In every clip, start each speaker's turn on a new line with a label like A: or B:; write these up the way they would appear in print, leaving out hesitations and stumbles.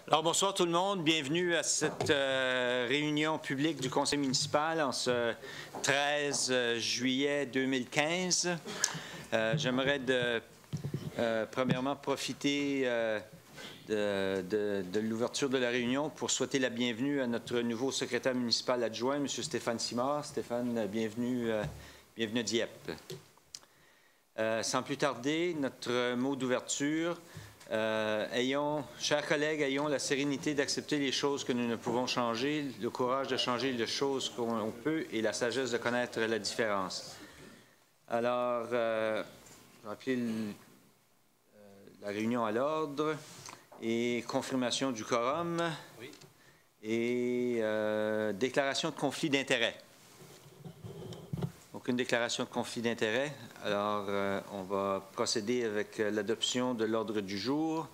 A: Alors, bonsoir tout le monde. Bienvenue à cette réunion publique du Conseil municipal en ce 13 juillet 2015. J'aimerais premièrement profiter de l'ouverture de la réunion pour souhaiter la bienvenue à notre nouveau secrétaire municipal adjoint, M. Stéphane Simard. Stéphane, bienvenue à Dieppe. Sans plus tarder, notre mot d'ouverture. Chers collègues, ayons la sérénité d'accepter les choses que nous ne pouvons changer, le courage de changer les choses qu'on peut et la sagesse de connaître la différence. Alors, je vais appeler la réunion à l'ordre et confirmation du quorum et déclaration de conflit d'intérêts. Aucune déclaration de conflit d'intérêts. Alors, on va procéder avec l'adoption de l'ordre du jour,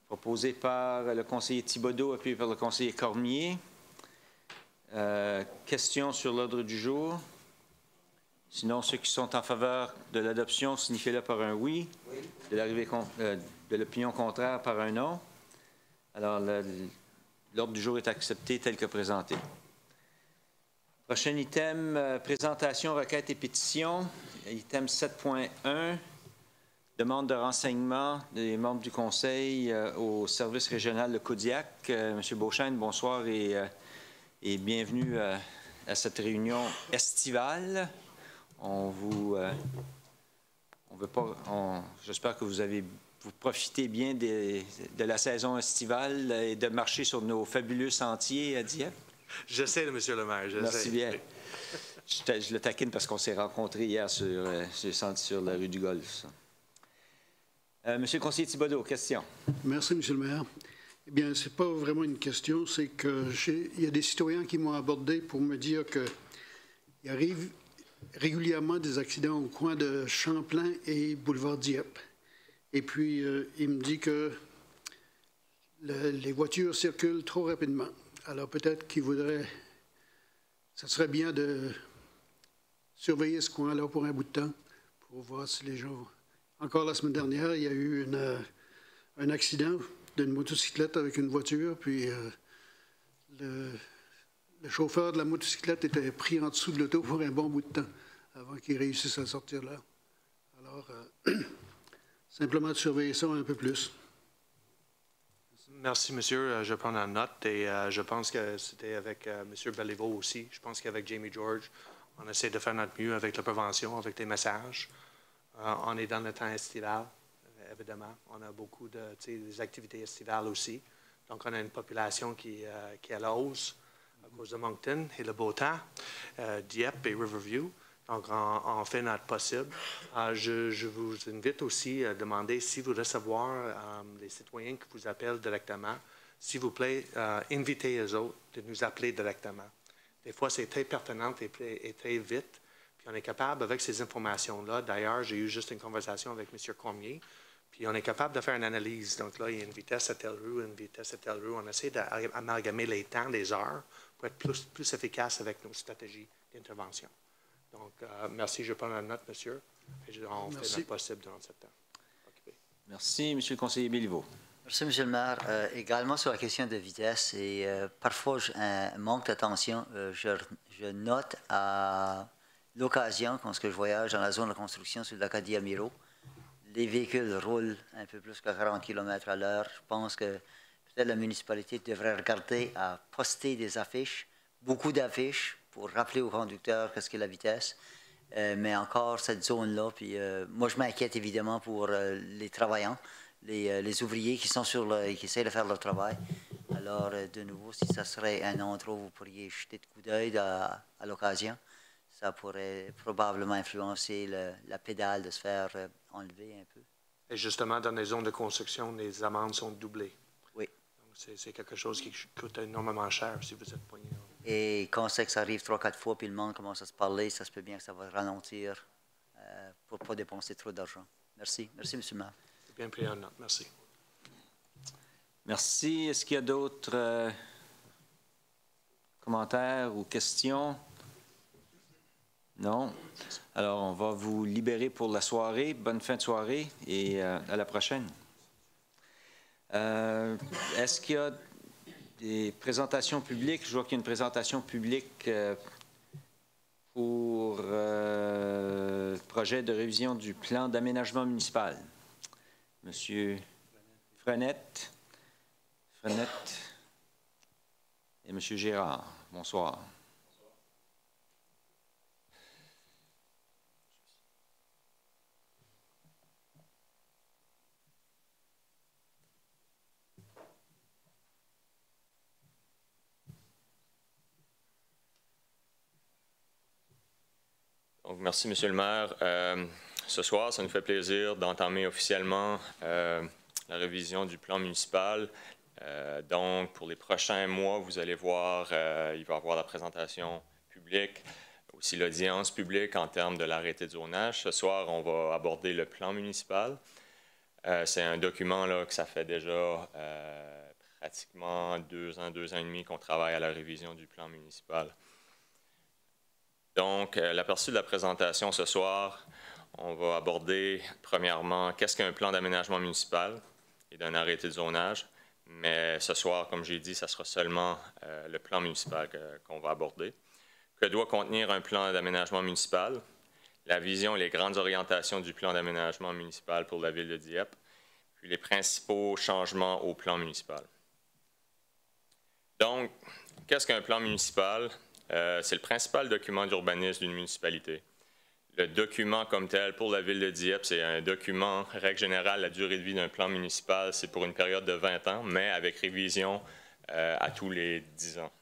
A: proposé par le conseiller Thibodeau, appuyé par le conseiller Cormier. Questions sur l'ordre du jour? Sinon, ceux qui sont en faveur de l'adoption, signifiez-le par un oui. De l'opinion contraire par un non. Alors, l'ordre du jour est accepté tel que présenté. Prochain item, présentation, requêtes et pétitions. Item 7.1, demande de renseignement des membres du Conseil au service régional de Kodiak. Monsieur Beauchesne, bonsoir et bienvenue à cette réunion estivale. J'espère que vous profitez bien de la saison estivale et de marcher sur nos fabuleux sentiers à Dieppe.
B: J'essaie, M. le maire.
A: Merci bien. Je le taquine parce qu'on s'est rencontrés hier sur la rue du Golfe. Monsieur le conseiller Thibodeau, question.
C: Merci, M. le maire. Eh bien, ce n'est pas vraiment une question, c'est qu'il y a des citoyens qui m'ont abordé pour me dire qu'il arrive régulièrement des accidents au coin de Champlain et boulevard Dieppe. Et puis, il me dit que les voitures circulent trop rapidement. Alors peut-être qu'il voudrait, ça serait bien de surveiller ce coin-là pour un bout de temps, pour voir si les gens... Encore la semaine dernière, il y a eu un accident d'une motocyclette avec une voiture, puis le chauffeur de la motocyclette était pris en dessous de l'auto pour un bon bout de temps, avant qu'il réussisse à sortir là. Alors, simplement de surveiller ça un peu plus.
B: Merci, monsieur. Je prends la note et je pense que c'était avec M. Béliveau aussi. Je pense qu'avec Jamie George, on essaie de faire notre mieux avec la prévention, avec des messages. On est dans le temps estival, évidemment. On a beaucoup des activités estivales aussi. Donc, on a une population qui est à la hausse à cause de Moncton et le beau temps, Dieppe et Riverview. Donc, on fait notre possible. Je vous invite aussi à demander si vous recevez les citoyens qui vous appellent directement, s'il vous plaît, invitez les autres de nous appeler directement. Des fois, c'est très pertinent et très vite. Puis, on est capable, avec ces informations-là, d'ailleurs, j'ai eu juste une conversation avec M. Cormier, puis on est capable de faire une analyse. Donc là, il y a une vitesse à telle rue, une vitesse à telle rue. On essaie d'amalgamer les temps, les heures, pour être plus efficace avec nos stratégies d'intervention. Donc, merci. Je prends la note, monsieur. Et on fait notre possible durant ce temps.
A: Merci. Monsieur le conseiller Béliveau.
D: Merci, monsieur le maire. Également sur la question de vitesse, et parfois, un manque d'attention. Je note à l'occasion, quand je voyage dans la zone de construction sur l'Acadie Amiro, les véhicules roulent un peu plus que 40 km à l'heure. Je pense que peut-être la municipalité devrait regarder à poster des affiches, beaucoup d'affiches, pour rappeler aux conducteurs qu'est-ce qu'est la vitesse. Mais encore, cette zone-là, puis moi, je m'inquiète évidemment pour les travaillants, les ouvriers qui sont qui essaient de faire leur travail. Alors, de nouveau, si ça serait un endroit où vous pourriez jeter de coup d'œil à l'occasion, ça pourrait probablement influencer la pédale de se faire enlever un peu.
B: Et justement, dans les zones de construction, les amendes sont doublées.
D: Oui.
B: C'est quelque chose qui coûte énormément cher si vous êtes poigné.
D: Et quand c'est que ça arrive 3-4 fois, puis le monde commence à se parler, ça se peut bien que ça va ralentir pour ne pas dépenser trop d'argent. Merci. Merci, M. le maire.
B: C'est bien pris en note. Merci.
A: Merci. Est-ce qu'il y a d'autres commentaires ou questions? Non. Alors, on va vous libérer pour la soirée. Bonne fin de soirée et à la prochaine. Est-ce qu'il y a des présentations publiques? Je vois qu'il y a une présentation publique pour le projet de révision du plan d'aménagement municipal. Monsieur Frenette et Monsieur Gérard. Bonsoir.
E: Donc, merci, Monsieur le maire. Ce soir, ça nous fait plaisir d'entamer officiellement la révision du plan municipal. Donc, pour les prochains mois, vous allez voir, il va y avoir la présentation publique, aussi l'audience publique en termes de l'arrêté de zonage. Ce soir, on va aborder le plan municipal. C'est un document là, que ça fait déjà pratiquement 2 ans et demi qu'on travaille à la révision du plan municipal. Donc, l'aperçu de la présentation ce soir, on va aborder premièrement qu'est-ce qu'un plan d'aménagement municipal et d'un arrêté de zonage. Mais ce soir, comme j'ai dit, ça sera seulement le plan municipal qu'on va aborder. Que doit contenir un plan d'aménagement municipal? La vision et les grandes orientations du plan d'aménagement municipal pour la ville de Dieppe, puis les principaux changements au plan municipal. Donc, qu'est-ce qu'un plan municipal? C'est le principal document d'urbanisme d'une municipalité. Le document comme tel pour la ville de Dieppe, c'est un document, règle générale, la durée de vie d'un plan municipal, c'est pour une période de 20 ans, mais avec révision à tous les 10 ans.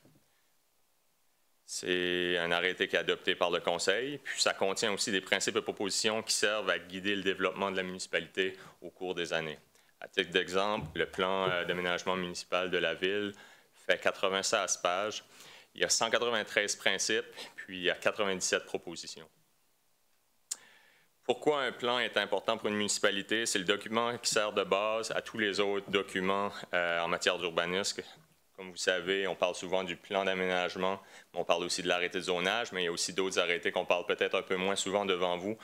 E: C'est un arrêté qui est adopté par le Conseil, puis ça contient aussi des principes et propositions qui servent à guider le développement de la municipalité au cours des années. À titre d'exemple, le plan d'aménagement municipal de la ville fait 96 pages. Il y a 193 principes, puis il y a 97 propositions. Pourquoi un plan est important pour une municipalité? C'est le document qui sert de base à tous les autres documents en matière d'urbanisme. Comme vous savez, on parle souvent du plan d'aménagement, on parle aussi de l'arrêté de zonage, mais il y a aussi d'autres arrêtés qu'on parle peut-être un peu moins souvent devant vous,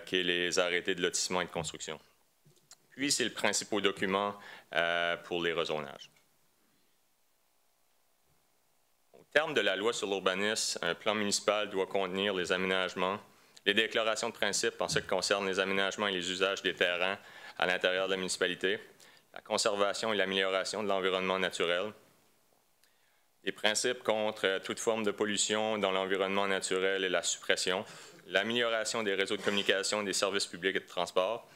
E: qui est les arrêtés de lotissement et de construction. Puis, c'est le principal document pour les rezonages. Au terme de la loi sur l'urbanisme, un plan municipal doit contenir les aménagements, les déclarations de principe en ce qui concerne les aménagements et les usages des terrains à l'intérieur de la municipalité, la conservation et l'amélioration de l'environnement naturel, les principes contre toute forme de pollution dans l'environnement naturel et la suppression, l'amélioration des réseaux de communication, des services publics et de transport,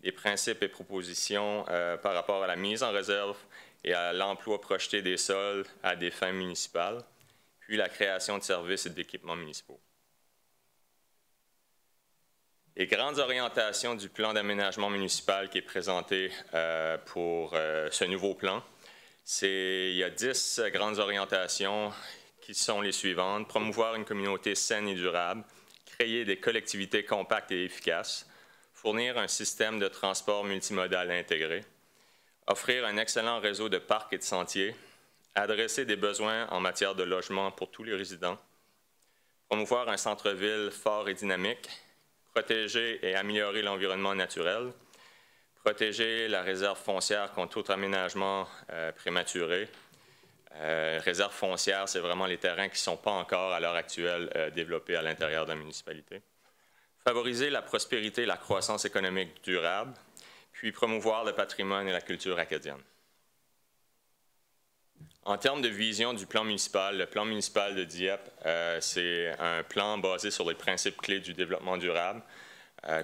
E: les principes et propositions par rapport à la mise en réserve et à l'emploi projeté des sols à des fins municipales, puis la création de services et d'équipements municipaux. Les grandes orientations du plan d'aménagement municipal qui est présenté pour ce nouveau plan, il y a 10 grandes orientations qui sont les suivantes. Promouvoir une communauté saine et durable, créer des collectivités compactes et efficaces, fournir un système de transport multimodal intégré, offrir un excellent réseau de parcs et de sentiers, adresser des besoins en matière de logement pour tous les résidents, promouvoir un centre-ville fort et dynamique, protéger et améliorer l'environnement naturel, protéger la réserve foncière contre tout aménagement prématuré. Réserve foncière, c'est vraiment les terrains qui ne sont pas encore à l'heure actuelle développés à l'intérieur de la municipalité. Favoriser la prospérité et la croissance économique durable, puis promouvoir le patrimoine et la culture acadienne. En termes de vision du plan municipal, le plan municipal de Dieppe, c'est un plan basé sur les principes clés du développement durable.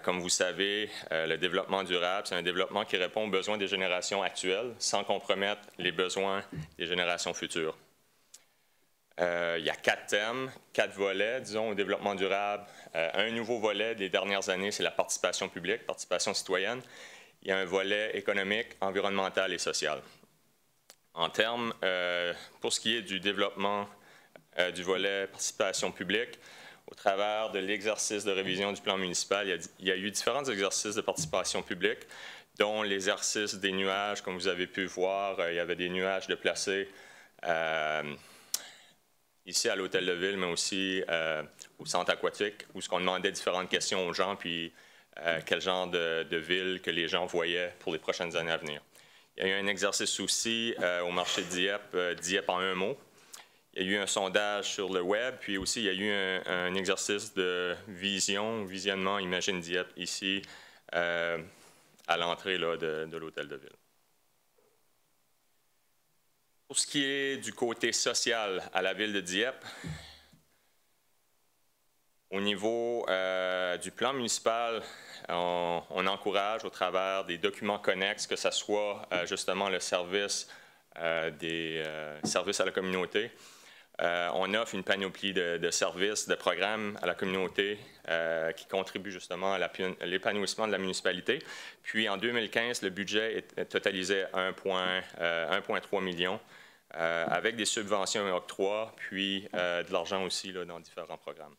E: Comme vous savez, le développement durable, c'est un développement qui répond aux besoins des générations actuelles sans compromettre les besoins des générations futures. Il y a 4 thèmes, 4 volets, disons, au développement durable. Un nouveau volet des dernières années, c'est la participation publique, participation citoyenne. Il y a un volet économique, environnemental et social. En termes, pour ce qui est du développement du volet participation publique, au travers de l'exercice de révision du plan municipal, il y a eu différents exercices de participation publique, dont l'exercice des nuages, comme vous avez pu voir. Il y avait des nuages de placés ici à l'Hôtel de Ville, mais aussi au centre aquatique, où on demandait différentes questions aux gens, puis quel genre de ville que les gens voyaient pour les prochaines années à venir. Il Il y a eu un exercice aussi au marché de Dieppe, Dieppe en un mot. Il y a eu un sondage sur le web, puis aussi il y a eu un exercice de visionnement Imagine Dieppe ici à l'entrée de l'hôtel de ville. Pour ce qui est du côté social à la ville de Dieppe, au niveau du plan municipal, on encourage au travers des documents connexes, que ce soit justement le service des services à la communauté. On offre une panoplie de services, de programmes à la communauté qui contribuent justement à l'épanouissement de la municipalité. Puis en 2015, le budget totalisait 1,3 million avec des subventions et octrois, puis de l'argent aussi là, dans différents programmes.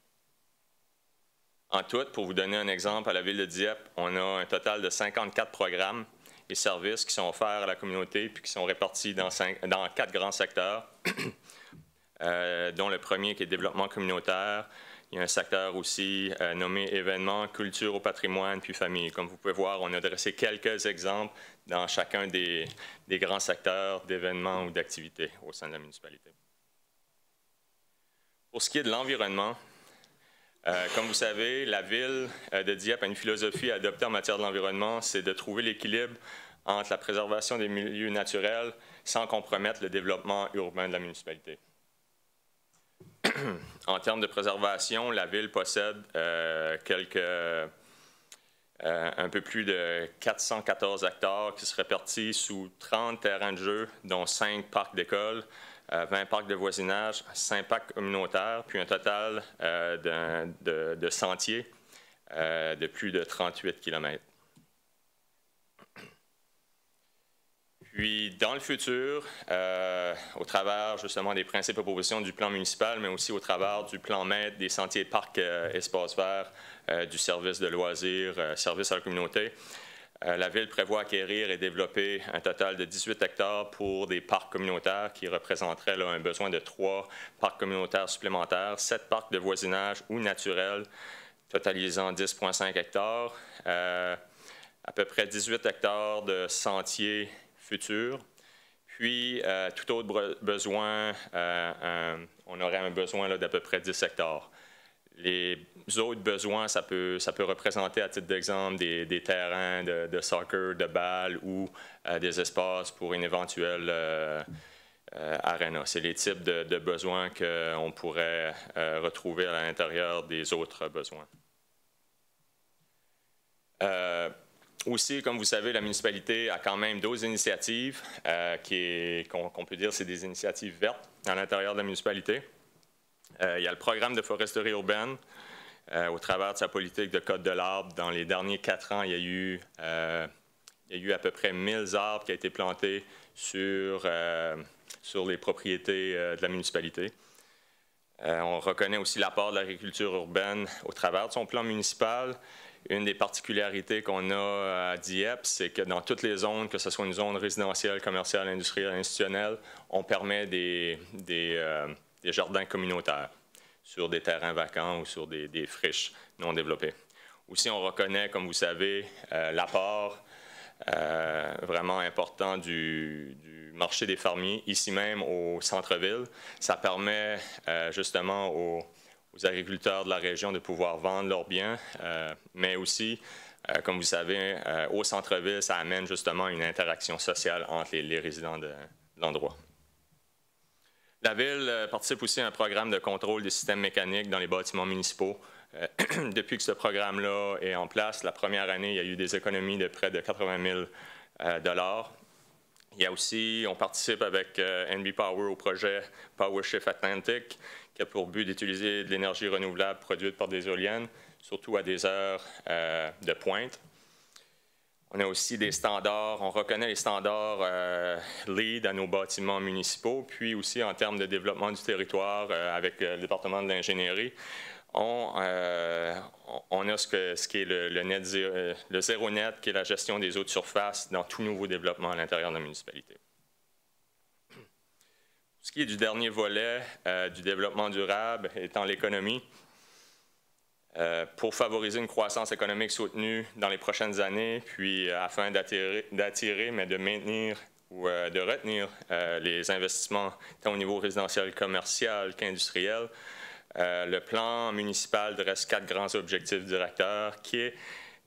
E: En tout, pour vous donner un exemple, à la ville de Dieppe, on a un total de 54 programmes et services qui sont offerts à la communauté puis qui sont répartis dans 4 grands secteurs, dont le premier qui est développement communautaire. Il y a un secteur aussi nommé événements, culture au patrimoine puis famille. Comme vous pouvez voir, on a dressé quelques exemples dans chacun des grands secteurs d'événements ou d'activités au sein de la municipalité. Pour ce qui est de l'environnement, comme vous savez, la ville de Dieppe a une philosophie adoptée en matière de l'environnement, c'est de trouver l'équilibre entre la préservation des milieux naturels sans compromettre le développement urbain de la municipalité. En termes de préservation, la ville possède un peu plus de 414 hectares qui se répartissent sous 30 terrains de jeu, dont 5 parcs d'école, 20 parcs de voisinage, 5 parcs communautaires, puis un total de sentiers de plus de 38 km. Puis, dans le futur, au travers justement des principes et propositions du plan municipal, mais aussi au travers du plan maître des sentiers parcs espaces verts, du service de loisirs, service à la communauté, la Ville prévoit acquérir et développer un total de 18 hectares pour des parcs communautaires qui représenteraient là, un besoin de 3 parcs communautaires supplémentaires, 7 parcs de voisinage ou naturels, totalisant 10,5 hectares, à peu près 18 hectares de sentiers futurs. Puis, tout autre besoin, on aurait un besoin d'à peu près 10 hectares. Les autres besoins, ça peut représenter, à titre d'exemple, des terrains de soccer, de balles ou des espaces pour une éventuelle arena. C'est les types de besoins qu'on pourrait retrouver à l'intérieur des autres besoins. Aussi, comme vous savez, la municipalité a quand même d'autres initiatives qu'on peut dire c'est des initiatives vertes à l'intérieur de la municipalité. Il y a le programme de foresterie urbaine. Au travers de sa politique de code de l'arbre, dans les derniers 4 ans, il y a eu à peu près 1000 arbres qui ont été plantés sur les propriétés de la municipalité. On reconnaît aussi l'apport de l'agriculture urbaine au travers de son plan municipal. Une des particularités qu'on a à Dieppe, c'est que dans toutes les zones, que ce soit une zone résidentielle, commerciale, industrielle, institutionnelle, on permet des jardins communautaires sur des terrains vacants ou sur des friches non développées. Aussi, on reconnaît, comme vous savez, l'apport vraiment important du marché des fermiers, ici même au centre-ville. Ça permet justement aux agriculteurs de la région de pouvoir vendre leurs biens, mais aussi, comme vous savez, au centre-ville, ça amène justement une interaction sociale entre les résidents de l'endroit. La Ville participe aussi à un programme de contrôle des systèmes mécaniques dans les bâtiments municipaux. Depuis que ce programme-là est en place, la première année, il y a eu des économies de près de 80 000 $. Il y a aussi, on participe avec NB Power au projet PowerShift Atlantic, qui a pour but d'utiliser de l'énergie renouvelable produite par des éoliennes, surtout à des heures de pointe. On a aussi des standards, on reconnaît les standards LEED à nos bâtiments municipaux, puis aussi en termes de développement du territoire avec le département de l'ingénierie, on a ce qui est le zéro net, qui est la gestion des eaux de surface dans tout nouveau développement à l'intérieur de la municipalité. Ce qui est du dernier volet du développement durable étant l'économie, pour favoriser une croissance économique soutenue dans les prochaines années, puis afin d'attirer, mais de maintenir ou de retenir les investissements tant au niveau résidentiel, commercial qu'industriel. Le plan municipal dresse 4 grands objectifs directeurs, qui est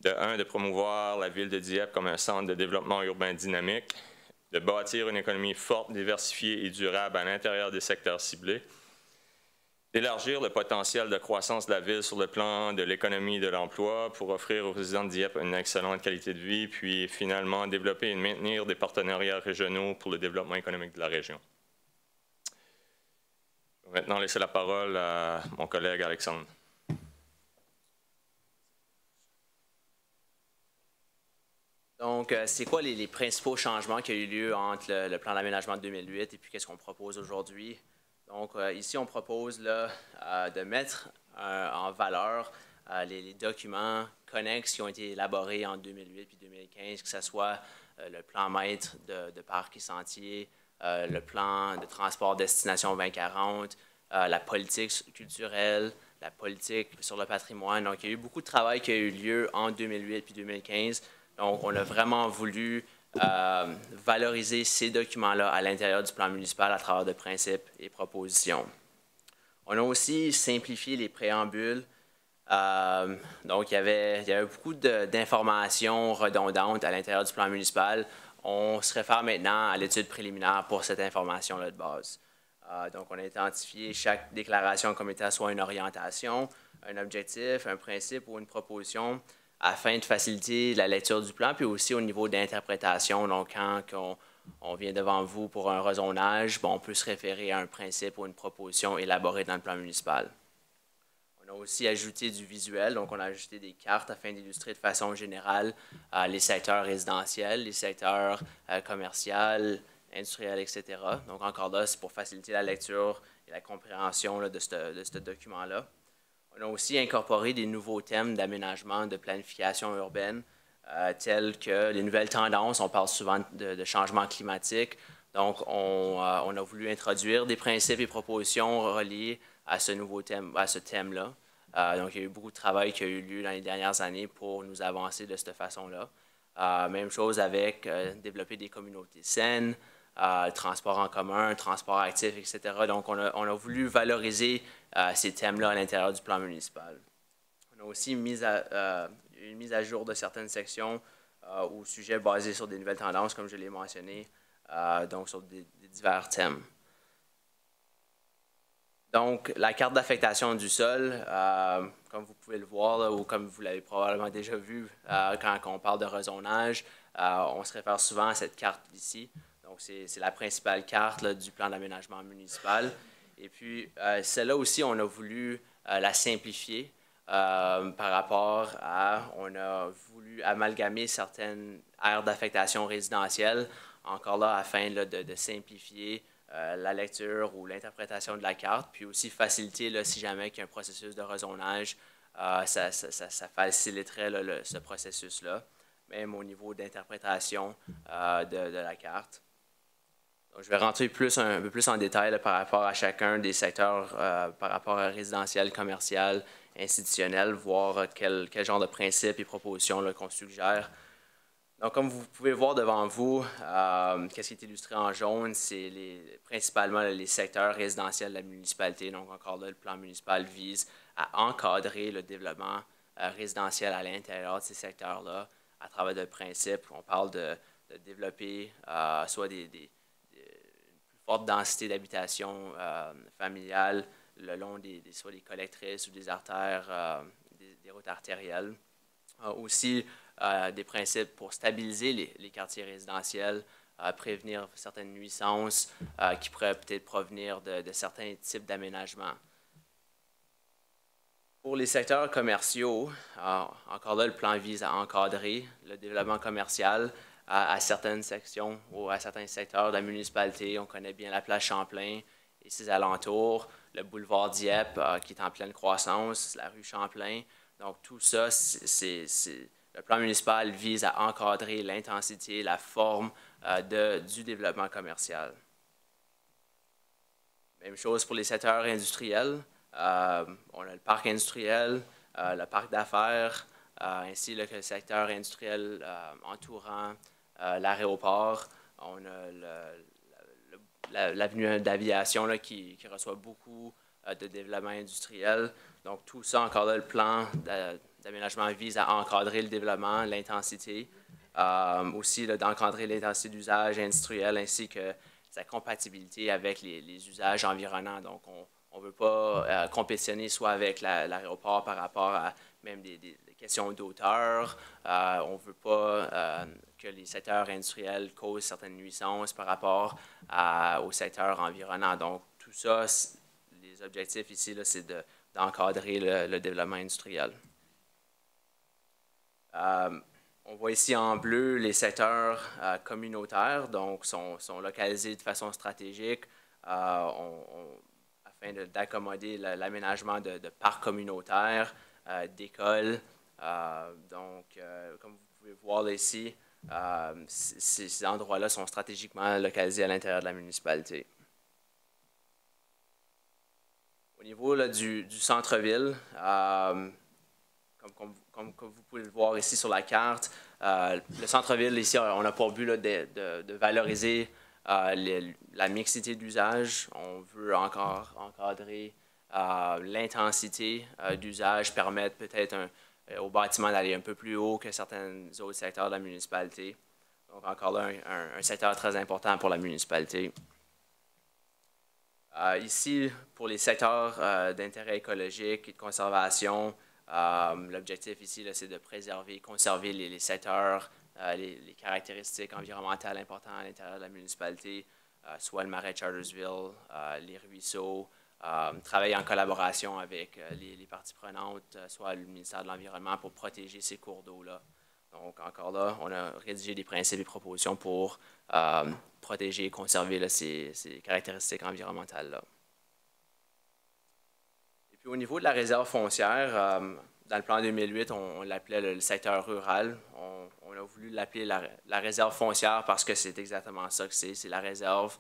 E: de promouvoir la ville de Dieppe comme un centre de développement urbain dynamique, de bâtir une économie forte, diversifiée et durable à l'intérieur des secteurs ciblés, d'élargir le potentiel de croissance de la ville sur le plan de l'économie et de l'emploi pour offrir aux résidents de Dieppe une excellente qualité de vie, puis finalement développer et maintenir des partenariats régionaux pour le développement économique de la région. Je vais maintenant laisser la parole à mon collègue Alexandre.
F: Donc, c'est quoi les principaux changements qui ont eu lieu entre le plan d'aménagement de 2008 et puis qu'est-ce qu'on propose aujourd'hui? Donc, ici, on propose là, de mettre en valeur les documents connexes qui ont été élaborés en 2008 puis 2015, que ce soit le plan maître de parcs et sentiers, le plan de transport destination 2040, la politique culturelle, la politique sur le patrimoine. Donc, il y a eu beaucoup de travail qui a eu lieu en 2008 puis 2015. Donc, on a vraiment voulu valoriser ces documents-là à l'intérieur du plan municipal à travers de principes et propositions. On a aussi simplifié les préambules. Donc, il y avait beaucoup d'informations redondantes à l'intérieur du plan municipal. On se réfère maintenant à l'étude préliminaire pour cette information-là de base. Donc, on a identifié chaque déclaration comme étant soit une orientation, un objectif, un principe ou une proposition, afin de faciliter la lecture du plan, puis aussi au niveau d'interprétation. Donc, quand on vient devant vous pour un rezonage, on peut se référer à un principe ou une proposition élaborée dans le plan municipal. On a aussi ajouté du visuel, donc on a ajouté des cartes afin d'illustrer de façon générale les secteurs résidentiels, les secteurs commerciaux, industriels, etc. Donc, encore là, c'est pour faciliter la lecture et la compréhension là, de ce document-là. On a aussi incorporé des nouveaux thèmes d'aménagement, de planification urbaine, tels que les nouvelles tendances. On parle souvent de changement climatique. Donc, on a voulu introduire des principes et propositions reliés à ce nouveau thème, à ce thème-là. Donc, il y a eu beaucoup de travail qui a eu lieu dans les dernières années pour nous avancer de cette façon-là. Même chose avec développer des communautés saines, transport en commun, transport actif, etc. Donc, on a voulu valoriser ces thèmes-là à l'intérieur du plan municipal. On a aussi une mise à jour de certaines sections ou sujets basés sur des nouvelles tendances, comme je l'ai mentionné, donc sur des divers thèmes. Donc, la carte d'affectation du sol, comme vous pouvez le voir, là, ou comme vous l'avez probablement déjà vu quand on parle de rezonage, on se réfère souvent à cette carte ici. Donc, c'est la principale carte là, du plan d'aménagement municipal. Et puis, celle-là aussi, on a voulu la simplifier par rapport à, on a voulu amalgamer certaines aires d'affectation résidentielle, encore là, afin là, de simplifier la lecture ou l'interprétation de la carte, puis aussi faciliter, là, si jamais il y a un processus de rezonage, ça faciliterait là, ce processus-là, même au niveau d'interprétation de la carte. Donc, je vais rentrer un peu plus en détail là, par rapport à chacun des secteurs, par rapport à résidentiel, commercial, institutionnel, voir quel genre de principes et propositions qu'on suggère. Donc, comme vous pouvez voir devant vous, qu'est-ce qui est illustré en jaune, c'est principalement les secteurs résidentiels de la municipalité. Donc, encore là, le plan municipal vise à encadrer le développement résidentiel à l'intérieur de ces secteurs-là à travers des principes. On parle de développer soit une plus forte densité d'habitation familiale le long soit des collectrices ou des artères, des routes artérielles. Aussi, des principes pour stabiliser les quartiers résidentiels, prévenir certaines nuisances qui pourraient peut-être provenir de certains types d'aménagements. Pour les secteurs commerciaux, encore là, le plan vise à encadrer le développement commercial à certaines sections ou à certains secteurs de la municipalité. On connaît bien la place Champlain et ses alentours, le boulevard Dieppe qui est en pleine croissance, la rue Champlain. Donc, tout ça, le plan municipal vise à encadrer l'intensité, la forme du développement commercial. Même chose pour les secteurs industriels. On a le parc industriel, le parc d'affaires, ainsi que le secteur industriel entourant l'aéroport. On a l'avenue d'aviation qui reçoit beaucoup de développement industriel. Donc, tout ça, encore là, le plan d'aménagement vise à encadrer le développement, l'intensité, aussi d'encadrer l'intensité d'usage industriel ainsi que sa compatibilité avec les usages environnants. Donc, on ne veut pas compétitionner soit avec l'aéroport par rapport à même des questions d'auteur. On ne veut pas que les secteurs industriels causent certaines nuisances par rapport au secteur environnant. Donc, tout ça, les objectifs ici, c'est d'encadrer le développement industriel. On voit ici en bleu les secteurs communautaires, donc sont localisés de façon stratégique afin d'accommoder l'aménagement de parcs communautaires, d'écoles. Donc, comme vous pouvez voir là, ici, ces endroits-là sont stratégiquement localisés à l'intérieur de la municipalité. Au niveau là, du centre-ville, comme vous pouvez le voir ici sur la carte, le centre-ville, ici, on a pour but là, de valoriser la mixité d'usage. On veut encore encadrer l'intensité d'usage, permettre peut-être au bâtiment d'aller un peu plus haut que certains autres secteurs de la municipalité. Donc, encore là, un secteur très important pour la municipalité. Ici, pour les secteurs d'intérêt écologique et de conservation, l'objectif ici, c'est de préserver, conserver les secteurs, les caractéristiques environnementales importantes à l'intérieur de la municipalité, soit le marais de Chartersville, les ruisseaux, travailler en collaboration avec les parties prenantes, soit le ministère de l'Environnement pour protéger ces cours d'eau-là. Donc, encore là, on a rédigé des principes et propositions pour protéger et conserver là, ces caractéristiques environnementales-là. Et puis, au niveau de la réserve foncière, dans le plan 2008, on l'appelait le secteur rural. On a voulu l'appeler la réserve foncière parce que c'est exactement ça que c'est. C'est la réserve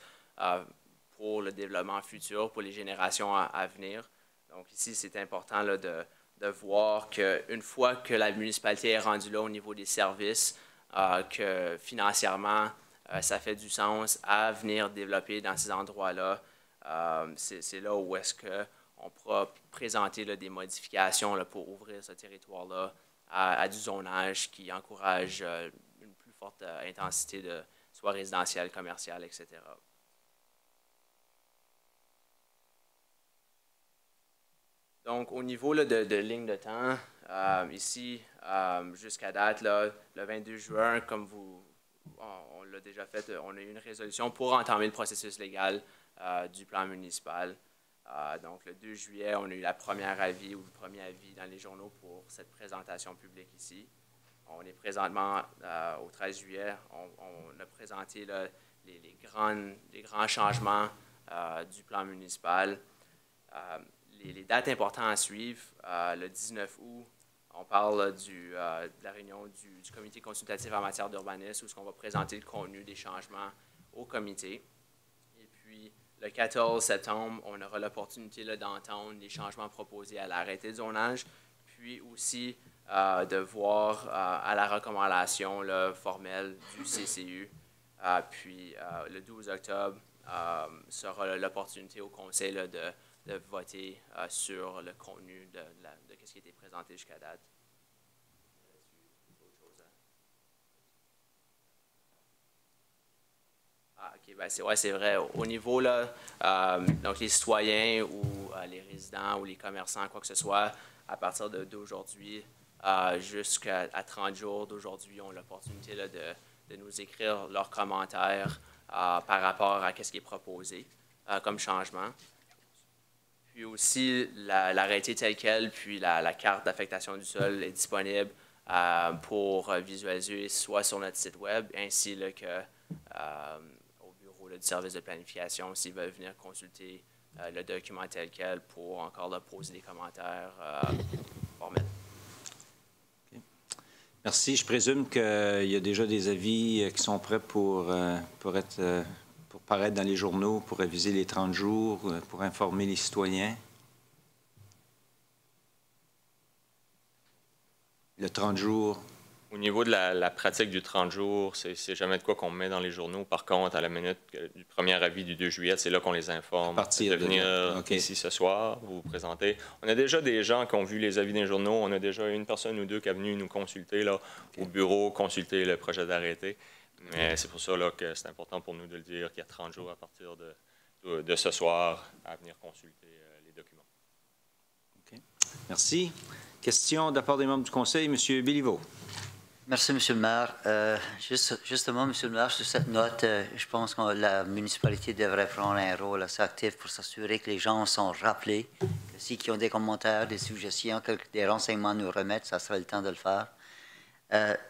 F: pour le développement futur, pour les générations à venir. Donc, ici, c'est important là, de voir qu'une fois que la municipalité est rendue là au niveau des services, que financièrement, ça fait du sens à venir développer dans ces endroits-là. C'est là où est-ce qu'on pourra présenter là, des modifications là, pour ouvrir ce territoire-là à du zonage qui encourage une plus forte intensité de soit résidentielle, commerciale, etc. Donc, au niveau là, de ligne de temps, ici, jusqu'à date, là, le 22 juin, comme on l'a déjà fait, on a eu une résolution pour entamer le processus légal du plan municipal. Donc, le 2 juillet, on a eu le premier avis dans les journaux pour cette présentation publique ici. On est présentement au 13 juillet. On a présenté là, les grands changements du plan municipal. Les dates importantes à suivre, le 19 août, on parle de la réunion du comité consultatif en matière d'urbanisme où on va présenter le contenu des changements au comité. Et puis, le 14 septembre, on aura l'opportunité d'entendre les changements proposés à l'arrêté de zonage, puis aussi de voir à la recommandation formelle du CCU. Puis, le 12 octobre, sera l'opportunité au conseil de voter sur le contenu de ce qui a été présenté jusqu'à date. OK, ben c'est vrai. Au niveau, là, donc les citoyens ou les résidents ou les commerçants, quoi que ce soit, à partir d'aujourd'hui, jusqu'à 30 jours d'aujourd'hui, ont l'opportunité de nous écrire leurs commentaires par rapport à ce qui est proposé comme changement. Puis aussi, l'arrêté tel quel, puis la carte d'affectation du sol est disponible pour visualiser soit sur notre site web, ainsi là, que au bureau là, du service de planification, s'ils veulent venir consulter le document tel quel pour encore là, poser des commentaires formels.
A: Okay. Merci. Je présume qu'il y a déjà des avis qui sont prêts pour paraître dans les journaux, pour réviser les 30 jours, pour informer les citoyens. Le 30 jours?
E: Au niveau de la pratique du 30 jours, c'est jamais de quoi qu'on met dans les journaux. Par contre, à la minute du premier avis du 2 juillet, c'est là qu'on les informe.
A: À partir
E: de venir ici ce soir, vous vous présenter. On a déjà des gens qui ont vu les avis des journaux. On a déjà une personne ou deux qui est venue nous consulter là, au bureau, consulter le projet d'arrêté. Mais c'est pour ça là, que c'est important pour nous de le dire qu'il y a 30 jours à partir de ce soir à venir consulter les documents.
A: Okay. Merci. Question de la part des membres du Conseil, M. Béliveau.
D: Merci, M. le maire. Justement, M. le maire, sur cette note, je pense que la municipalité devrait prendre un rôle assez actif pour s'assurer que les gens sont rappelés, que s'ils ont des commentaires, des suggestions, des renseignements à nous remettre, ça sera le temps de le faire.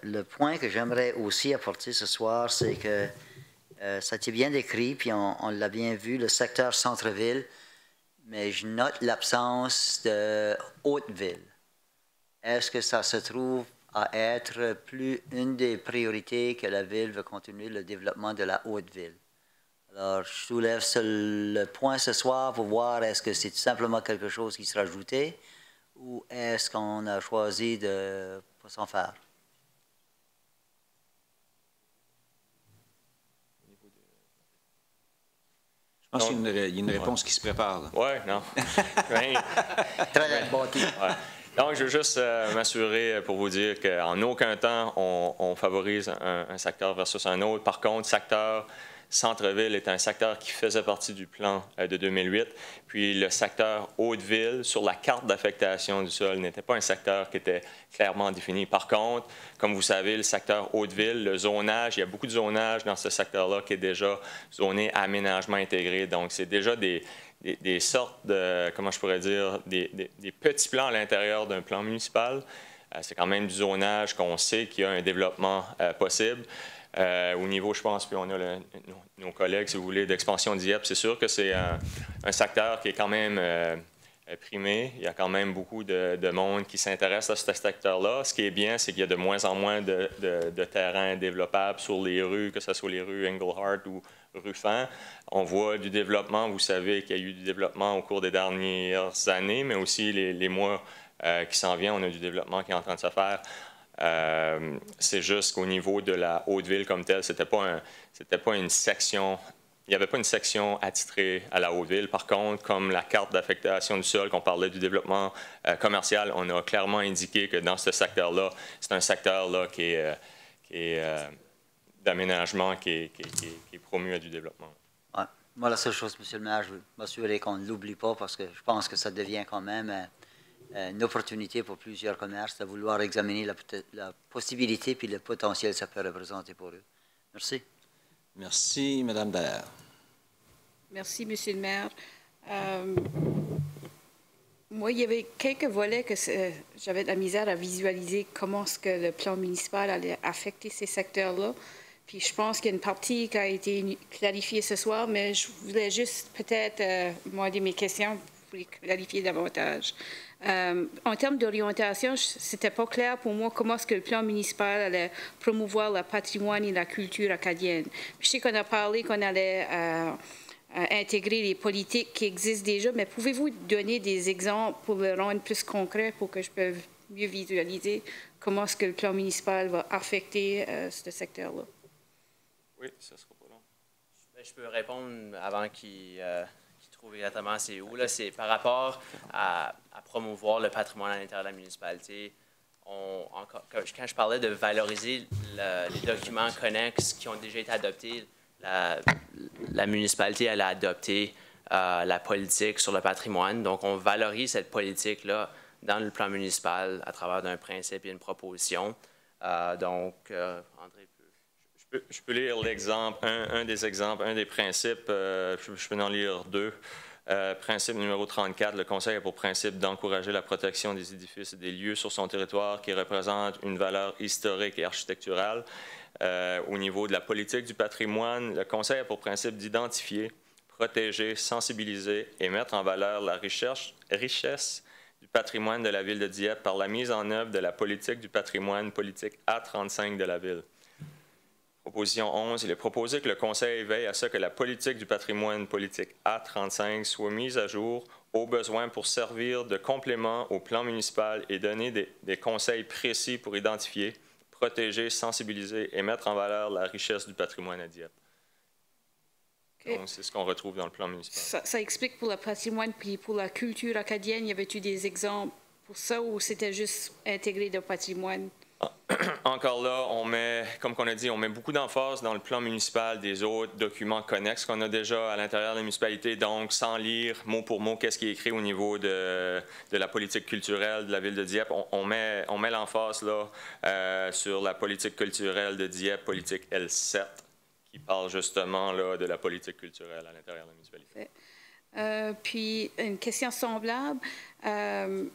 D: Le point que j'aimerais aussi apporter ce soir, c'est que ça a été bien décrit, puis on l'a bien vu, le secteur centre-ville, mais je note l'absence de Haute-Ville. Est-ce que ça se trouve à être plus une des priorités que la Ville veut continuer le développement de la Haute-Ville? Alors, je soulève le point ce soir pour voir est-ce que c'est tout simplement quelque chose qui sera ajouté ou est-ce qu'on a choisi de ne pas s'en faire?
A: Je pense qu'il y a une réponse qui se prépare.
E: Oui, non.
D: Très bon.
E: Donc, je veux juste m'assurer pour vous dire qu'en aucun temps, on favorise un secteur versus un autre. Par contre, secteur centre-ville est un secteur qui faisait partie du plan de 2008. Puis le secteur Haute-Ville, sur la carte d'affectation du sol, n'était pas un secteur qui était clairement défini. Par contre, comme vous savez, le secteur Haute-Ville, le zonage, il y a beaucoup de zonage dans ce secteur-là qui est déjà zoné aménagement intégré. Donc, c'est déjà des sortes de, comment je pourrais dire, des petits plans à l'intérieur d'un plan municipal. C'est quand même du zonage qu'on sait qu'il y a un développement possible. Au niveau, je pense, puis on a nos collègues, si vous voulez, d'expansion d'IEP, c'est sûr que c'est un secteur qui est quand même primé. Il y a quand même beaucoup de monde qui s'intéresse à ce secteur-là. Ce qui est bien, c'est qu'il y a de moins en moins de terrains développables sur les rues, que ce soit les rues Englehart ou Ruffin. On voit du développement. Vous savez qu'il y a eu du développement au cours des dernières années, mais aussi les mois qui s'en viennent, on a du développement qui est en train de se faire. C'est juste qu'au niveau de la Haute-Ville comme telle, c'était pas une section. Il n'y avait pas une section attitrée à la Haute-Ville. Par contre, comme la carte d'affectation du sol, qu'on parlait du développement commercial, on a clairement indiqué que dans ce secteur-là, c'est un secteur-là qui est d'aménagement qui est promu à du développement.
D: Ouais. Moi, la seule chose, M. le maire, je veux m'assurer qu'on ne l'oublie pas parce que je pense que ça devient quand même une opportunité pour plusieurs commerces de vouloir examiner la possibilité puis le potentiel que ça peut représenter pour eux. Merci.
A: Merci, Mme Dallaire.
G: Merci, M. le maire. Moi, il y avait quelques volets que j'avais de la misère à visualiser comment est-ce que le plan municipal allait affecter ces secteurs-là. Puis je pense qu'il y a une partie qui a été clarifiée ce soir, mais je voulais juste peut-être, moi, de mes questions, pour les clarifier davantage. En termes d'orientation, c'était pas clair pour moi comment est-ce que le plan municipal allait promouvoir le patrimoine et la culture acadienne. Je sais qu'on a parlé qu'on allait intégrer les politiques qui existent déjà, mais pouvez-vous donner des exemples pour le rendre plus concret pour que je puisse mieux visualiser comment est-ce que le plan municipal va affecter ce secteur-là?
E: Oui, ça sera pas long.
F: Je peux répondre avant qu'il trouve exactement c'est où. C'est par rapport à promouvoir le patrimoine à l'intérieur de la municipalité. Quand je parlais de valoriser les documents connexes qui ont déjà été adoptés, la municipalité elle a adopté la politique sur le patrimoine. Donc, on valorise cette politique-là dans le plan municipal à travers d'un principe et une proposition. André,
E: je peux lire l'exemple, un des principes, je peux en lire deux. Principe numéro 34, le Conseil a pour principe d'encourager la protection des édifices et des lieux sur son territoire qui représentent une valeur historique et architecturale. Au niveau de la politique du patrimoine, le Conseil a pour principe d'identifier, protéger, sensibiliser et mettre en valeur la richesse du patrimoine de la Ville de Dieppe par la mise en œuvre de la politique du patrimoine, politique A35 de la Ville. Proposition 11, il est proposé que le Conseil veille à ce que la politique du patrimoine, politique A35, soit mise à jour au besoin pour servir de complément au plan municipal et donner des conseils précis pour identifier, protéger, sensibiliser et mettre en valeur la richesse du patrimoine à Dieppe.
G: Okay.
E: Donc, c'est ce qu'on retrouve dans le plan municipal.
G: Ça explique pour le patrimoine puis pour la culture acadienne, y avait-tu des exemples pour ça ou c'était juste intégré dans le patrimoine?
E: Encore là, comme on a dit, on met beaucoup d'emphase dans le plan municipal des autres documents connexes qu'on a déjà à l'intérieur de la municipalité. Donc, sans lire mot pour mot qu'est-ce qui est écrit au niveau de la politique culturelle de la ville de Dieppe, on met l'emphase là sur la politique culturelle de Dieppe, politique L7, qui parle justement là, de la politique culturelle à l'intérieur de la municipalité.
G: Puis, une question semblable.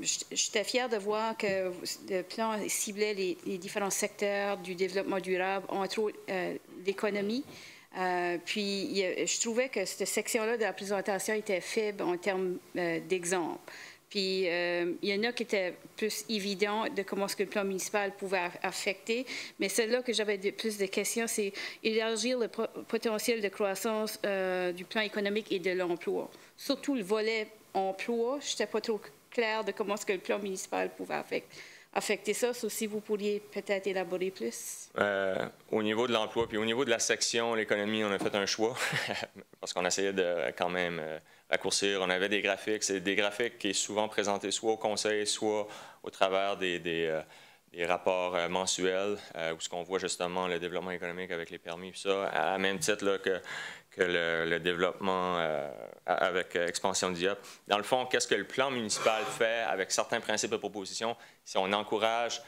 G: J'étais fière de voir que le plan ciblait les différents secteurs du développement durable, entre autres l'économie. Puis, je trouvais que cette section-là de la présentation était faible en termes d'exemples. Puis, il y en a qui étaient plus évidents de comment ce que le plan municipal pouvait affecter. Mais celle-là que j'avais plus de questions, c'est élargir le potentiel de croissance du plan économique et de l'emploi. Surtout le volet emploi, je n'étais pas trop claire de comment ce que le plan municipal pouvait affecter ça. Si vous pourriez peut-être élaborer plus.
E: Au niveau de l'emploi, puis au niveau de la section l'économie, on a fait un choix parce qu'on essayait de quand même raccourcir. On avait des graphiques. C'est des graphiques qui sont souvent présentés soit au conseil, soit au travers des rapports mensuels où ce qu'on voit justement le développement économique avec les permis, puis ça, à même titre là, que le développement avec Expansion Dieppe. Dans le fond, qu'est-ce que le plan municipal fait avec certains principes et propositions? Si on encourage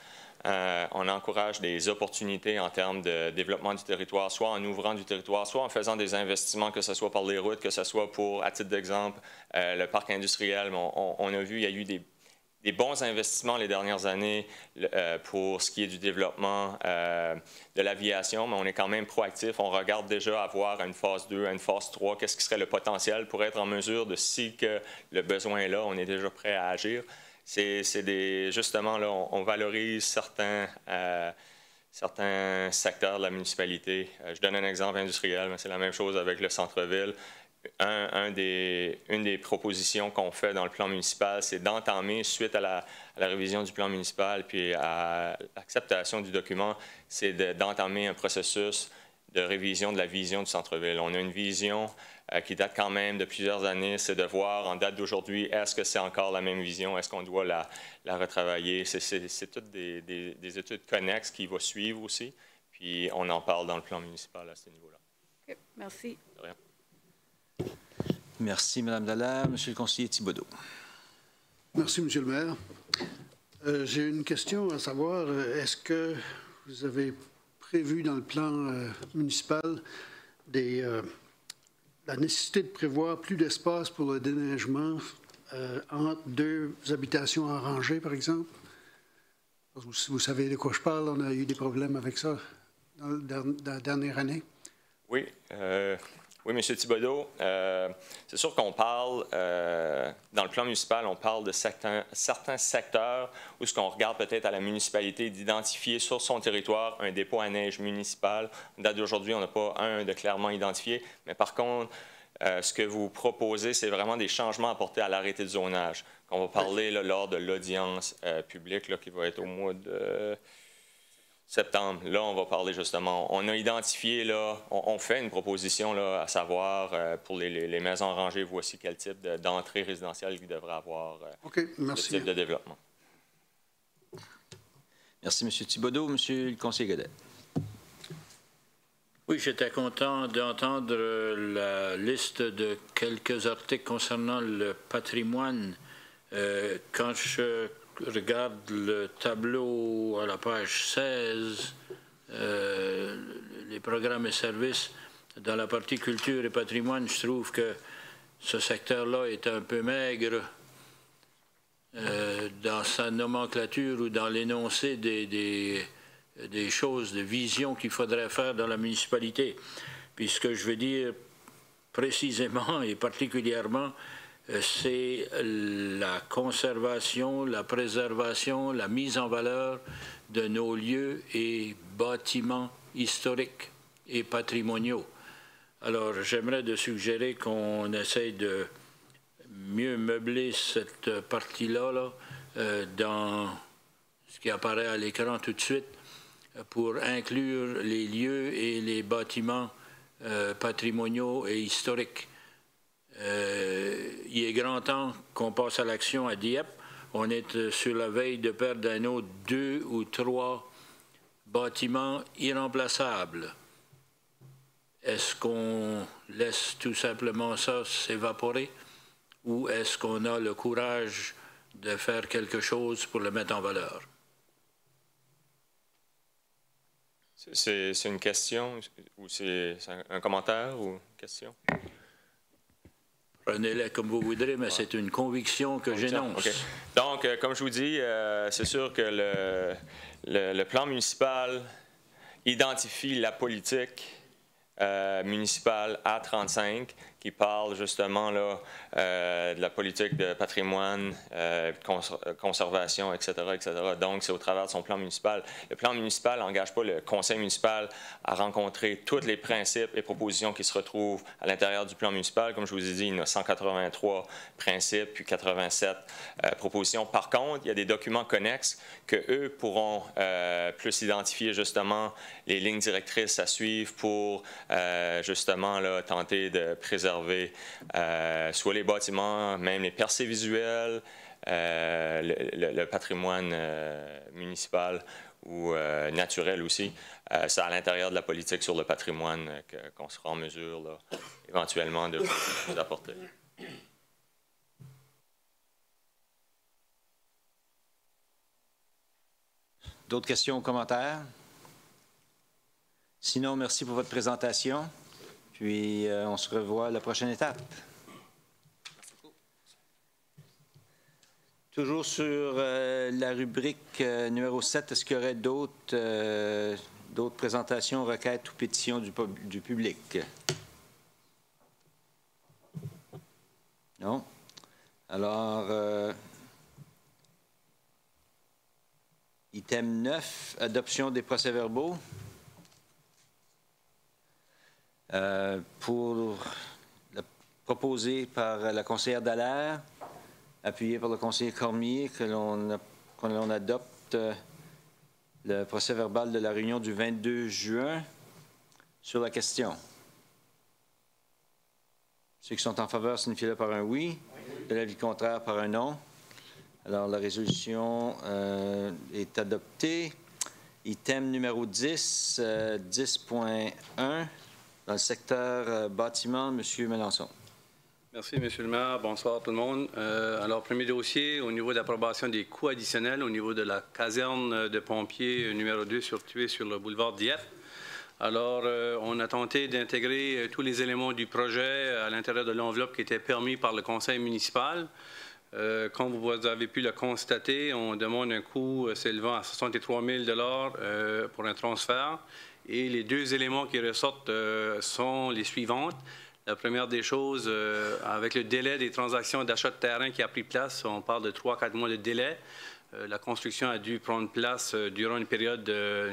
E: des opportunités en termes de développement du territoire, soit en ouvrant du territoire, soit en faisant des investissements, que ce soit par les routes, que ce soit pour, à titre d'exemple, le parc industriel. On a vu, il y a eu des bons investissements les dernières années pour ce qui est du développement de l'aviation, mais on est quand même proactif. On regarde déjà avoir une phase 2, une phase 3, qu'est-ce qui serait le potentiel pour être en mesure de, si que le besoin est là, on est déjà prêt à agir. Justement, là, on valorise certains secteurs de la municipalité. Je donne un exemple industriel, mais c'est la même chose avec le centre-ville. Une des propositions qu'on fait dans le plan municipal, c'est d'entamer, suite à la révision du plan municipal puis à l'acceptation du document, c'est d'entamer un processus de révision de la vision du centre-ville. On a une vision qui date quand même de plusieurs années, c'est de voir en date d'aujourd'hui, est-ce que c'est encore la même vision, est-ce qu'on doit la retravailler? C'est toutes des études connexes qui vont suivre aussi, puis on en parle dans le plan municipal à ce niveau-là.
G: Okay, merci.
E: De rien.
A: Merci, Mme Dallaire. Monsieur le conseiller Thibodeau.
C: Merci, Monsieur le maire. J'ai une question à savoir. Est-ce que vous avez prévu dans le plan municipal la nécessité de prévoir plus d'espace pour le déneigement entre deux habitations en rangée, par exemple? Vous savez de quoi je parle. On a eu des problèmes avec ça dans la dernière année.
E: Oui. Oui, M. Thibodeau, c'est sûr qu'on parle, dans le plan municipal, on parle de certains secteurs où ce qu'on regarde peut-être à la municipalité d'identifier sur son territoire un dépôt à neige municipal. À date d'aujourd'hui, on n'a pas un de clairement identifié, mais par contre, ce que vous proposez, c'est vraiment des changements apportés à l'arrêté de zonage, qu'on va parler là, lors de l'audience publique là, qui va être au mois de septembre. Là, on va parler justement. On a identifié, là, on fait une proposition, là, à savoir, pour les maisons rangées, voici quel type d'entrée résidentielle il devrait avoir ce type de développement.
A: Merci, M. Thibodeau. Monsieur le conseiller Godet.
H: Oui, j'étais content d'entendre la liste de quelques articles concernant le patrimoine. Quand je regarde le tableau à la page 16, les programmes et services, dans la partie culture et patrimoine, je trouve que ce secteur-là est un peu maigre dans sa nomenclature ou dans l'énoncé des choses, des visions qu'il faudrait faire dans la municipalité. Puis ce que je veux dire précisément et particulièrement, c'est la conservation, la préservation, la mise en valeur de nos lieux et bâtiments historiques et patrimoniaux. Alors, j'aimerais de suggérer qu'on essaye de mieux meubler cette partie-là dans ce qui apparaît à l'écran tout de suite pour inclure les lieux et les bâtiments patrimoniaux et historiques. Il est grand temps qu'on passe à l'action à Dieppe. On est sur la veille de perdre un autre 2 ou 3 bâtiments irremplaçables. Est-ce qu'on laisse tout simplement ça s'évaporer ou est-ce qu'on a le courage de faire quelque chose pour le mettre en valeur?
E: C'est une question ou c'est un commentaire ou une question?
H: Prenez-le comme vous voudrez, mais c'est une conviction que j'énonce.
E: Okay. Donc, comme je vous dis, c'est sûr que le plan municipal identifie la politique municipale A35 qui parle justement là, de la politique de patrimoine, conservation, etc., etc. Donc, c'est au travers de son plan municipal. Le plan municipal n'engage pas le conseil municipal à rencontrer tous les principes et propositions qui se retrouvent à l'intérieur du plan municipal. Comme je vous ai dit, il y a 183 principes puis 87 propositions. Par contre, il y a des documents connexes qu'eux pourront plus identifier justement les lignes directrices à suivre pour justement là, tenter de préserver soit les bâtiments, même les percées visuelles, le patrimoine municipal ou naturel aussi. C'est à l'intérieur de la politique sur le patrimoine qu'on sera en mesure là, éventuellement de vous apporter.
A: D'autres questions ou commentaires? Sinon, merci pour votre présentation. Puis, on se revoit à la prochaine étape. Toujours sur la rubrique numéro 7, est-ce qu'il y aurait d'autres présentations, requêtes ou pétitions du public? Non? Alors, item 9, adoption des procès-verbaux. Proposé par la conseillère Dallaire, appuyé par le conseiller Cormier, que l'on adopte le procès-verbal de la réunion du 22 juin sur la question. Ceux qui sont en faveur signifient-le par un oui, de l'avis contraire par un non. Alors, la résolution est adoptée. Item numéro 10, 10.1. Dans le secteur bâtiment, M. Melançon.
I: Merci, M. le maire. Bonsoir tout le monde. Alors, premier dossier, au niveau d'approbation des coûts additionnels, au niveau de la caserne de pompiers numéro 2 située sur le boulevard Dieppe. Alors, on a tenté d'intégrer tous les éléments du projet à l'intérieur de l'enveloppe qui était permis par le conseil municipal. Comme vous avez pu le constater, on demande un coût s'élevant à 63 000 $ pour un transfert. Et les deux éléments qui ressortent sont les suivantes. La première des choses, avec le délai des transactions d'achat de terrain qui a pris place, on parle de 3-4 mois de délai. La construction a dû prendre place durant une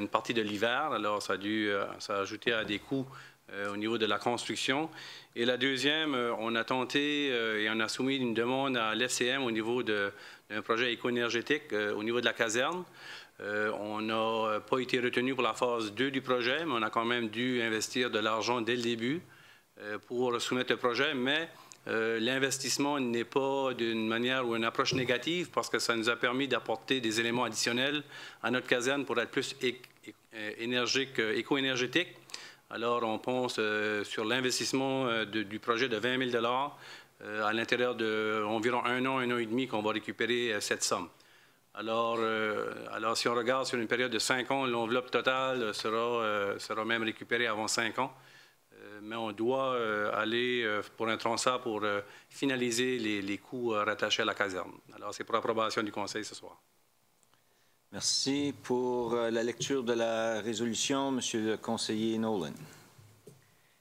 I: partie de l'hiver. Alors, ça a ajouté à des coûts au niveau de la construction. Et la deuxième, on a tenté et on a soumis une demande à l'FCM au niveau d'un projet éco-énergétique au niveau de la caserne. On n'a pas été retenu pour la phase 2 du projet, mais on a quand même dû investir de l'argent dès le début pour soumettre le projet. Mais l'investissement n'est pas d'une manière ou une approche négative parce que ça nous a permis d'apporter des éléments additionnels à notre caserne pour être plus éco-énergétique. Alors, on pense sur l'investissement du projet de 20 000 $ à l'intérieur d'environ un an et demi qu'on va récupérer cette somme. Alors, si on regarde sur une période de 5 ans, l'enveloppe totale sera même récupérée avant 5 ans. Mais on doit aller pour un transfert pour finaliser les coûts rattachés à la caserne. Alors, c'est pour approbation du Conseil ce soir.
A: Merci. Pour la lecture de la résolution, Monsieur le conseiller Nolan.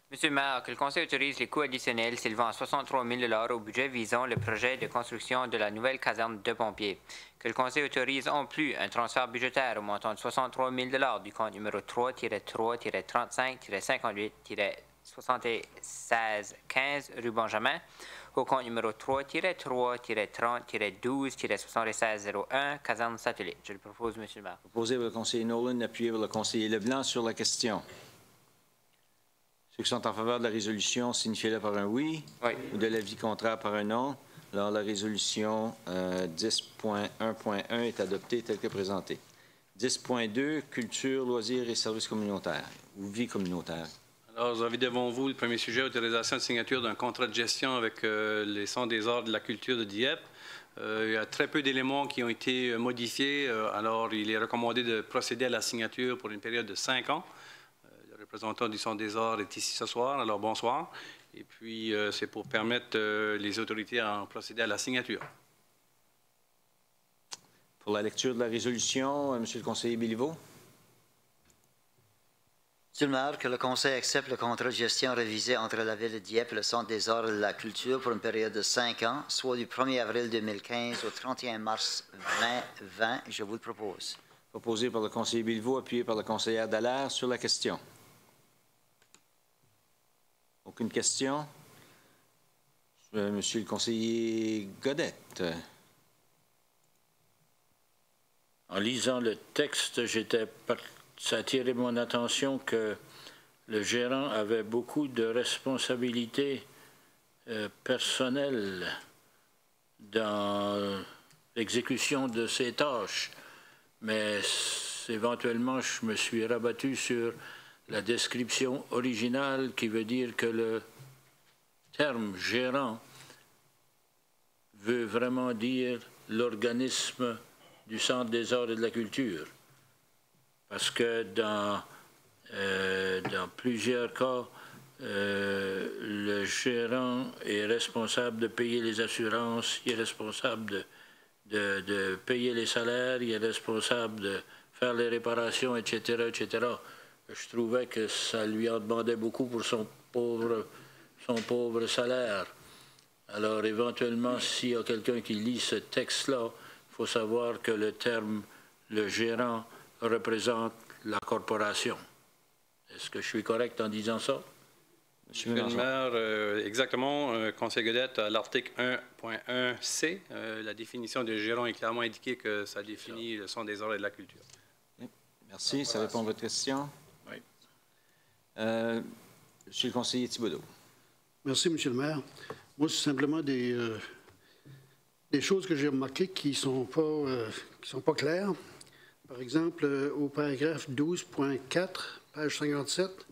J: Monsieur le maire, que le Conseil autorise les coûts additionnels s'élevant à 63 000 $ au budget visant le projet de construction de la nouvelle caserne de pompiers. Que le Conseil autorise en plus un transfert budgétaire au montant de 63 000 $ du compte numéro 3-3-35-58-76-15 rue Benjamin au compte numéro 3-3-30-12-76-01 caserne satellite. Je le propose, monsieur le maire.
A: Proposé par le conseiller Nolan, appuyé par le conseiller Leblanc sur la question. Ceux qui sont en faveur de la résolution, signifiez-le par un oui, ou de l'avis contraire par un non. Alors, la résolution 10.1.1 est adoptée telle que présentée. 10.2, culture, loisirs et services communautaires, ou vie communautaire.
I: Alors, vous avez devant vous le premier sujet, autorisation de signature d'un contrat de gestion avec les Centres des arts de la culture de Dieppe. Il y a très peu d'éléments qui ont été modifiés. Alors, il est recommandé de procéder à la signature pour une période de 5 ans. Le représentant du Centre des arts est ici ce soir. Alors, bonsoir. Et puis, c'est pour permettre les autorités à procéder à la signature.
A: Pour la lecture de la résolution, Monsieur le conseiller Béliveau.
D: Monsieur le maire, que le Conseil accepte le contrat de gestion révisé entre la Ville de Dieppe et le Centre des arts et de la culture pour une période de 5 ans, soit du 1er avril 2015 au 31 mars 2020. Je vous le propose.
A: Proposé par le conseiller Béliveau, appuyé par le conseiller Dallaire sur la question. Aucune question? Monsieur le conseiller Godette.
H: En lisant le texte, ça a attiré mon attention que le gérant avait beaucoup de responsabilités personnelles dans l'exécution de ses tâches. Mais éventuellement, je me suis rabattu sur la description originale qui veut dire que le terme gérant veut vraiment dire l'organisme du Centre des arts et de la culture. Parce que dans plusieurs cas, le gérant est responsable de payer les assurances, il est responsable de payer les salaires, il est responsable de faire les réparations, etc., etc. Je trouvais que ça lui en demandait beaucoup pour son pauvre salaire. Alors, éventuellement, s'il y a quelqu'un qui lit ce texte-là, il faut savoir que le terme « le gérant » représente la corporation. Est-ce que je suis correct en disant ça?
I: Monsieur le maire, exactement. Conseil Godette, à l'article 1.1c, la définition de gérant est clairement indiquée que ça définit le Centre des arts et de la culture.
A: Merci. Ça répond à votre question?
H: Oui.
A: Monsieur le conseiller Thibodeau.
C: Merci, Monsieur le maire. Moi, c'est simplement des choses que j'ai remarquées qui ne sont pas claires. Par exemple, au paragraphe 12.4, page 57,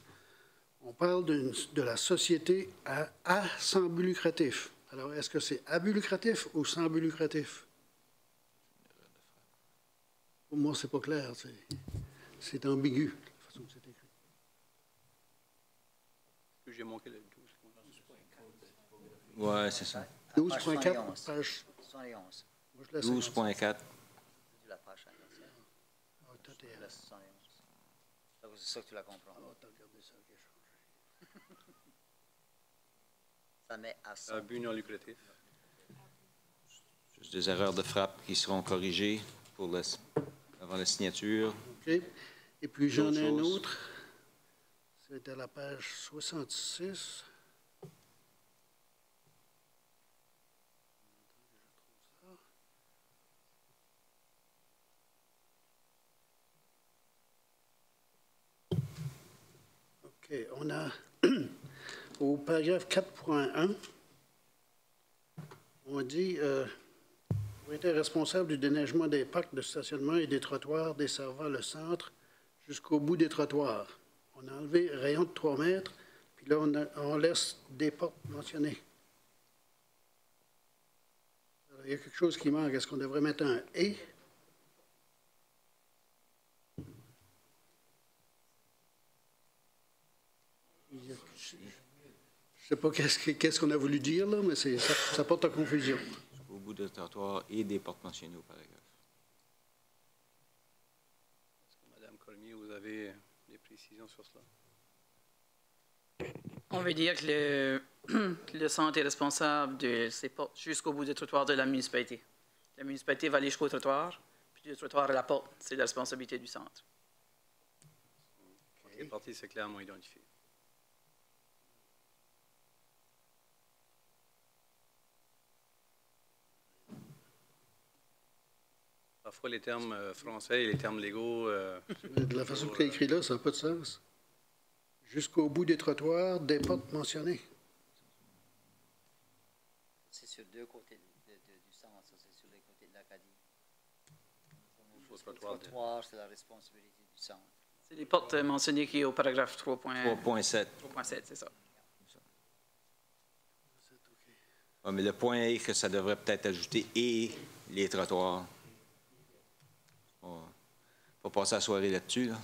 C: on parle de la société à sans but lucratif. Alors, est-ce que c'est à but lucratif ou sans but lucratif? Pour moi, c'est pas clair. C'est ambigu, la façon que c'est écrit.
I: J'ai manqué le 12.
A: Oui, c'est ça.
C: 12.4, page
D: 71.
A: 12.4.
D: C'est ça que tu la comprends. Ça met à 100.
I: But non lucratif.
A: Juste des erreurs de frappe qui seront corrigées avant la signature.
C: OK. Et puis, j'en ai un autre. C'est à la page 66. OK. On a au paragraphe 4.1, on dit vous êtes responsable du déneigement des parcs de stationnement et des trottoirs desservant le centre jusqu'au bout des trottoirs. On a enlevé rayon de 3 mètres, puis là, on laisse des portes mentionnées. Alors, il y a quelque chose qui manque. Est-ce qu'on devrait mettre un « et » ? Je ne sais pas qu'est-ce qu'on a voulu dire, là, mais ça porte à confusion.
A: Au bout du trottoir et des portes mentionnées au paragraphe.
I: Est-ce que Mme Cormier, vous avez des précisions sur cela?
K: On veut dire que le centre est responsable de ses portes jusqu'au bout du trottoir de la municipalité. La municipalité va aller jusqu'au trottoir, puis le trottoir à la porte, c'est la responsabilité du centre.
I: Les parties, c'est clairement identifié. Parfois, les termes français et les termes légaux...
C: De la façon que tu as écrit là, ça n'a pas de sens. Jusqu'au bout des trottoirs, des portes mentionnées.
D: C'est sur deux côtés du centre, c'est sur les côtés de l'Acadie. Le trottoir, c'est la responsabilité du centre.
K: C'est les portes mentionnées qui est au paragraphe
A: 3.7.
K: 3.7, c'est ça.
A: Ouais, mais le point est que ça devrait peut-être ajouter « et les trottoirs ». On va passer la soirée là-dessus, là.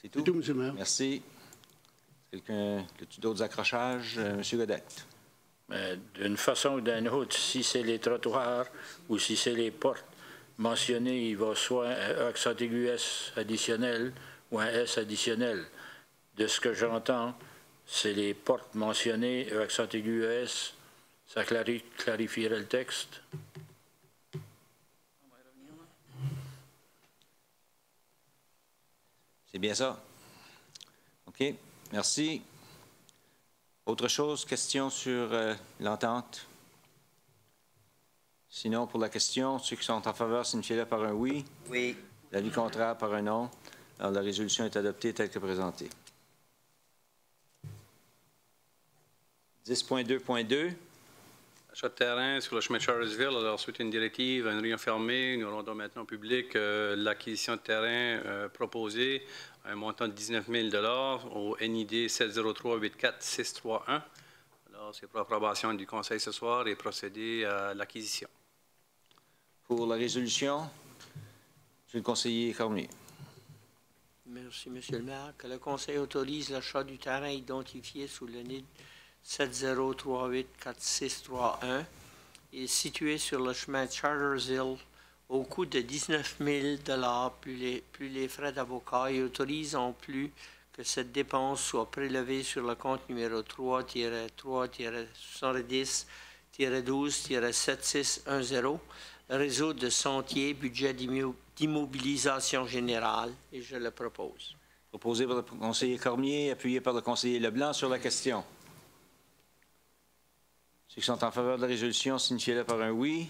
A: C'est tout?
C: C'est tout, M. le maire.
A: Merci. As-tu d'autres accrochages? M. Godette.
H: D'une façon ou d'une autre, si c'est les trottoirs ou si c'est les portes mentionnées, il va soit un accent aigu S additionnel ou un S additionnel. De ce que j'entends, c'est les portes mentionnées, accent aigu S, ça clarifierait le texte.
A: C'est bien ça? OK. Merci. Autre chose, question sur l'entente? Sinon, pour la question, ceux qui sont en faveur, signifiez-le par un oui.
D: Oui.
A: L'avis contraire par un non. Alors, la résolution est adoptée telle que présentée. 10.2.2.
I: Achat de terrain sur le chemin de Charlesville. Alors, suite à une directive, une réunion fermée, nous rendons maintenant au public l'acquisition de terrain proposée à un montant de 19 000 $ au NID 703-84631. Alors, c'est pour approbation du Conseil ce soir et procéder à l'acquisition.
A: Pour la résolution, M. le conseiller Cormier.
L: Merci, M. le maire. Que le Conseil autorise l'achat du terrain identifié sous le NID 70384631 et situé sur le chemin de Chartersville au coût de 19 000 $, plus les frais d'avocat, et autorise en plus que cette dépense soit prélevée sur le compte numéro 3-3-70-12-7610, réseau de sentiers, budget d'immobilisation générale, et je le propose.
A: Proposé par le conseiller Cormier, appuyé par le conseiller Leblanc sur la question. Ceux qui sont en faveur de la résolution, signifiez-le par un oui.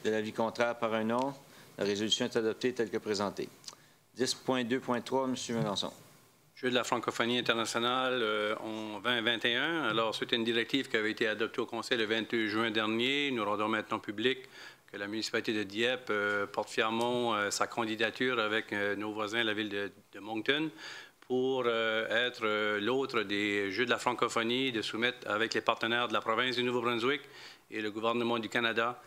A: De l'avis contraire par un non. La résolution est adoptée telle que présentée. 10.2.3, M. Melançon.
I: Jeu de la francophonie internationale en 2021. Alors, c'est une directive qui avait été adoptée au Conseil le 22 juin dernier. Nous rendons maintenant public que la municipalité de Dieppe porte fièrement sa candidature avec nos voisins, la ville de Moncton, pour être l'autre des Jeux de la francophonie, de soumettre avec les partenaires de la province du Nouveau-Brunswick et le gouvernement du Canada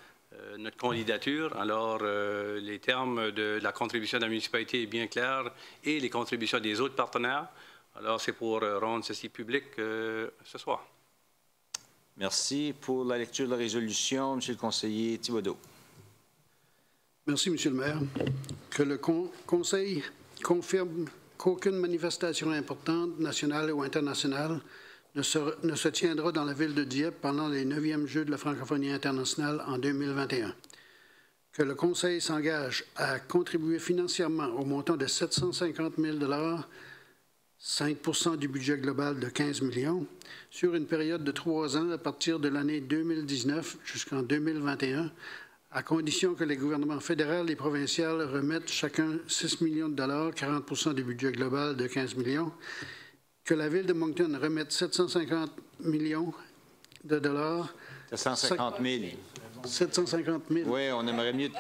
I: notre candidature. Alors, les termes de la contribution de la municipalité est bien clair et les contributions des autres partenaires. Alors, c'est pour rendre ceci public ce soir.
A: Merci. Pour la lecture de la résolution, M. le conseiller Thibodeau.
C: Merci, M. le maire. Que le Conseil confirme qu'aucune manifestation importante, nationale ou internationale, ne se tiendra dans la ville de Dieppe pendant les 9e Jeux de la francophonie internationale en 2021. Que le Conseil s'engage à contribuer financièrement au montant de 750 000 $, 5 % du budget global de 15 millions, sur une période de 3 ans à partir de l'année 2019 jusqu'en 2021, à condition que les gouvernements fédéral et provincial remettent chacun 6 millions de $, 40 % du budget global de 15 millions, que la ville de Moncton remette 750 millions de $.
A: 750 000.
C: 750 000.
A: Oui, on aimerait mieux.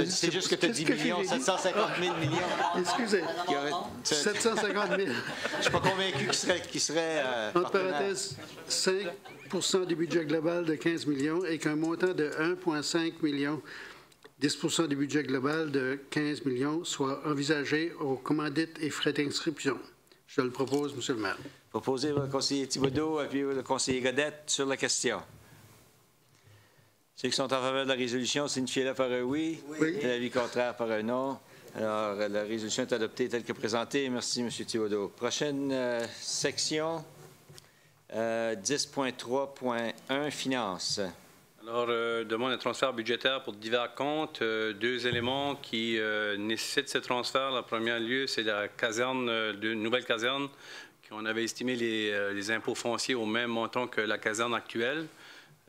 A: C'est juste que tu as dit millions, 750 000 millions.
C: Excusez. 750 000.
A: Je ne suis pas convaincu qu'il serait.
C: En parenthèse, 5 % du budget global de 15 millions et qu'un montant de 1,5 million, 10 % du budget global de 15 millions, soit envisagé aux commandites et frais d'inscription. Je le propose, M. le maire.
A: Proposé par le conseiller Thibodeau, appuyé par le conseiller Godette sur la question. Ceux qui sont en faveur de la résolution, signifiez-le par un oui.
C: Oui.
A: L'avis contraire par un non. Alors, la résolution est adoptée telle que présentée. Merci, M. Thibodeau. Prochaine section, 10.3.1, Finances.
I: Alors, demande un transfert budgétaire pour divers comptes. Deux éléments qui nécessitent ce transfert. Le premier lieu, c'est la caserne, une nouvelle caserne, qu'on avait estimé les impôts fonciers au même montant que la caserne actuelle.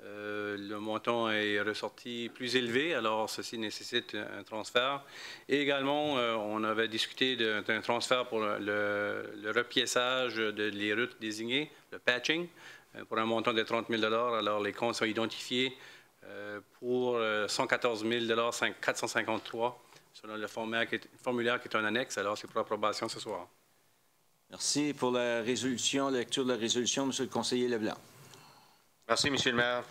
I: Le montant est ressorti plus élevé, alors ceci nécessite un transfert. Et également, on avait discuté d'un transfert pour le repiéçage des routes désignées, le patching, pour un montant de 30 000 $. Alors, les comptes sont identifiés pour 114 453 selon le formulaire qui est un annexe. Alors, c'est pour approbation ce soir.
A: Merci. Pour la résolution, la lecture de la résolution, M. le conseiller Leblanc.
M: Merci, M. le maire.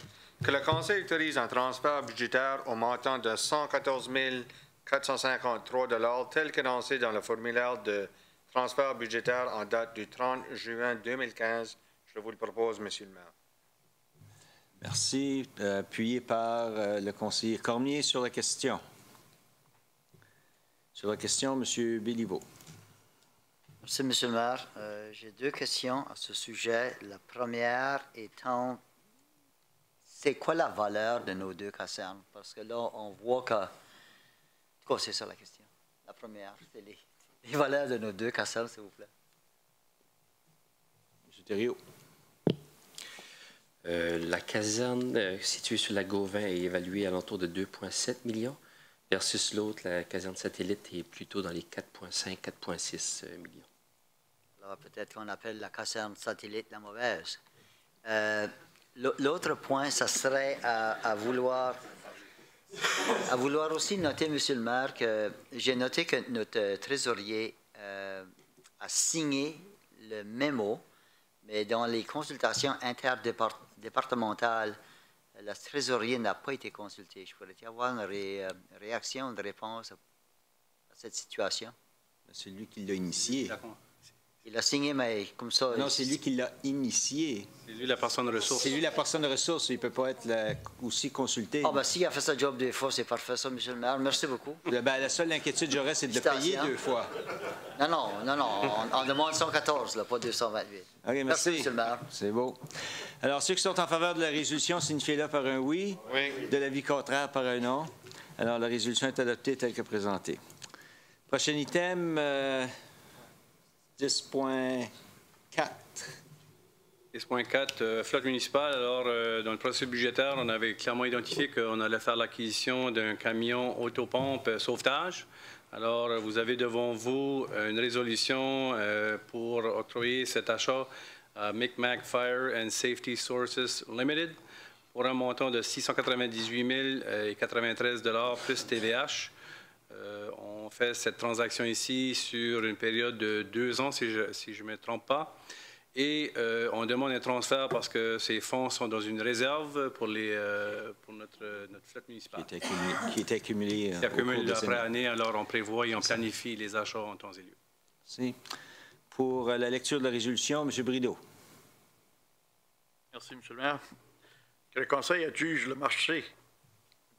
M: Que le Conseil autorise un transfert budgétaire au montant de 114 453 $ tel qu'annoncé dans le formulaire de transfert budgétaire en date du 30 juin 2015. Je vous le propose, M. le maire.
A: Merci. Appuyé par le conseiller Cormier sur la question. Sur la question, M. Béliveau.
D: Merci, M. le maire. J'ai deux questions à ce sujet. La première étant, c'est quoi la valeur de nos deux casernes? Parce que là, on voit que... Quoi, c'est ça la question? La première, c'est les valeurs de nos deux casernes, s'il vous plaît.
A: M. Thériault.
N: La caserne située sur la Gauvin est évaluée à l'entour de 2,7 millions versus l'autre, la caserne satellite, est plutôt dans les 4,5, 4,6 millions.
D: Alors peut-être qu'on appelle la caserne satellite la mauvaise. L'autre point, ça serait à vouloir aussi noter, M. le maire, que j'ai noté que notre trésorier a signé le mémo, mais dans les consultations interdépartementales, le trésorier n'a pas été consulté. Je pourrais y avoir une réaction, une réponse à cette situation?
A: C'est lui qui l'a initié.
D: Il a signé, mais comme ça...
A: Non, c'est lui qui l'a initié.
I: C'est lui la personne de ressources.
A: C'est lui la personne de ressources. Il ne peut pas être aussi consulté.
D: Ah, ben s'il a fait sa job 2 fois, c'est parfait, ça, M. le maire. Merci beaucoup.
A: La seule inquiétude que j'aurais, c'est de le payer 2 fois.
D: Non. On demande 114, là, pas 228.
A: OK, merci.
D: M. le maire.
A: C'est beau. Alors, ceux qui sont en faveur de la résolution, signifiez-le par un oui. Oui. De l'avis contraire, par un non. Alors, la résolution est adoptée telle que présentée. Prochain item... 10.4.
I: 10.4, flotte municipale. Alors, dans le processus budgétaire, on avait clairement identifié qu'on allait faire l'acquisition d'un camion autopompe sauvetage. Alors, vous avez devant vous une résolution pour octroyer cet achat à Micmac Fire and Safety Sources Limited pour un montant de 698 093 $ plus TVH. On fait cette transaction ici sur une période de 2 ans, si je ne me trompe pas. Et on demande un transfert parce que ces fonds sont dans une réserve pour notre flotte municipale.
A: Qui est accumulée.
I: Qui accumule après année, alors on prévoit et on planifie les achats en temps et lieu.
A: Merci. Pour la lecture de la résolution, M. Brideau.
O: Merci, M. le maire. Que le Conseil adjuge le marché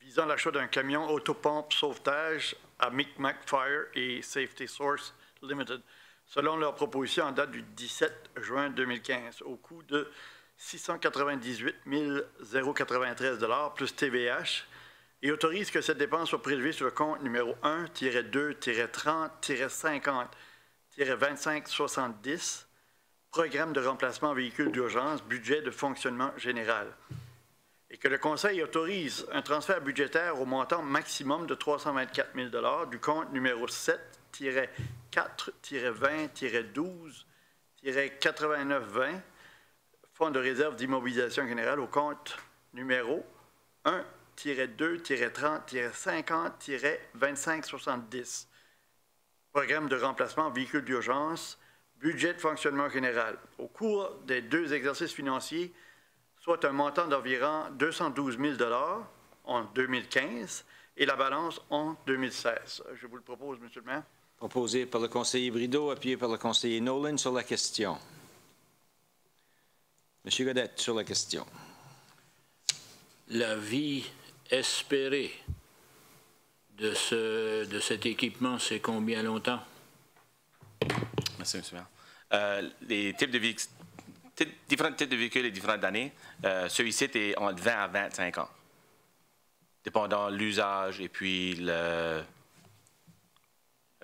O: visant l'achat d'un camion autopompe sauvetage à Micmac Fire et Safety Source Limited, selon leur proposition en date du 17 juin 2015, au coût de 698 093 $ plus TVH, et autorise que cette dépense soit prélevée sur le compte numéro 1-2-30-50-2570, Programme de remplacement véhicules d'urgence, budget de fonctionnement général. Et que le Conseil autorise un transfert budgétaire au montant maximum de 324 000 $ du compte numéro 7-4-20-12-8920, Fonds de réserve d'immobilisation générale, au compte numéro 1-2-30-50-2570, Programme de remplacement véhicules d'urgence, budget de fonctionnement général. Au cours des 2 exercices financiers, soit un montant d'environ 212 000 $ en 2015 et la balance en 2016. Je vous le propose, M. le maire.
A: Proposé par le conseiller Brideau, appuyé par le conseiller Nolan sur la question. M. Godette, sur la question.
H: La vie espérée de cet équipement, c'est combien longtemps?
P: Merci, M. Maire. Les types de véhicules, différents types de véhicules et différentes années, celui-ci est entre 20 à 25 ans, dépendant de l'usage et puis la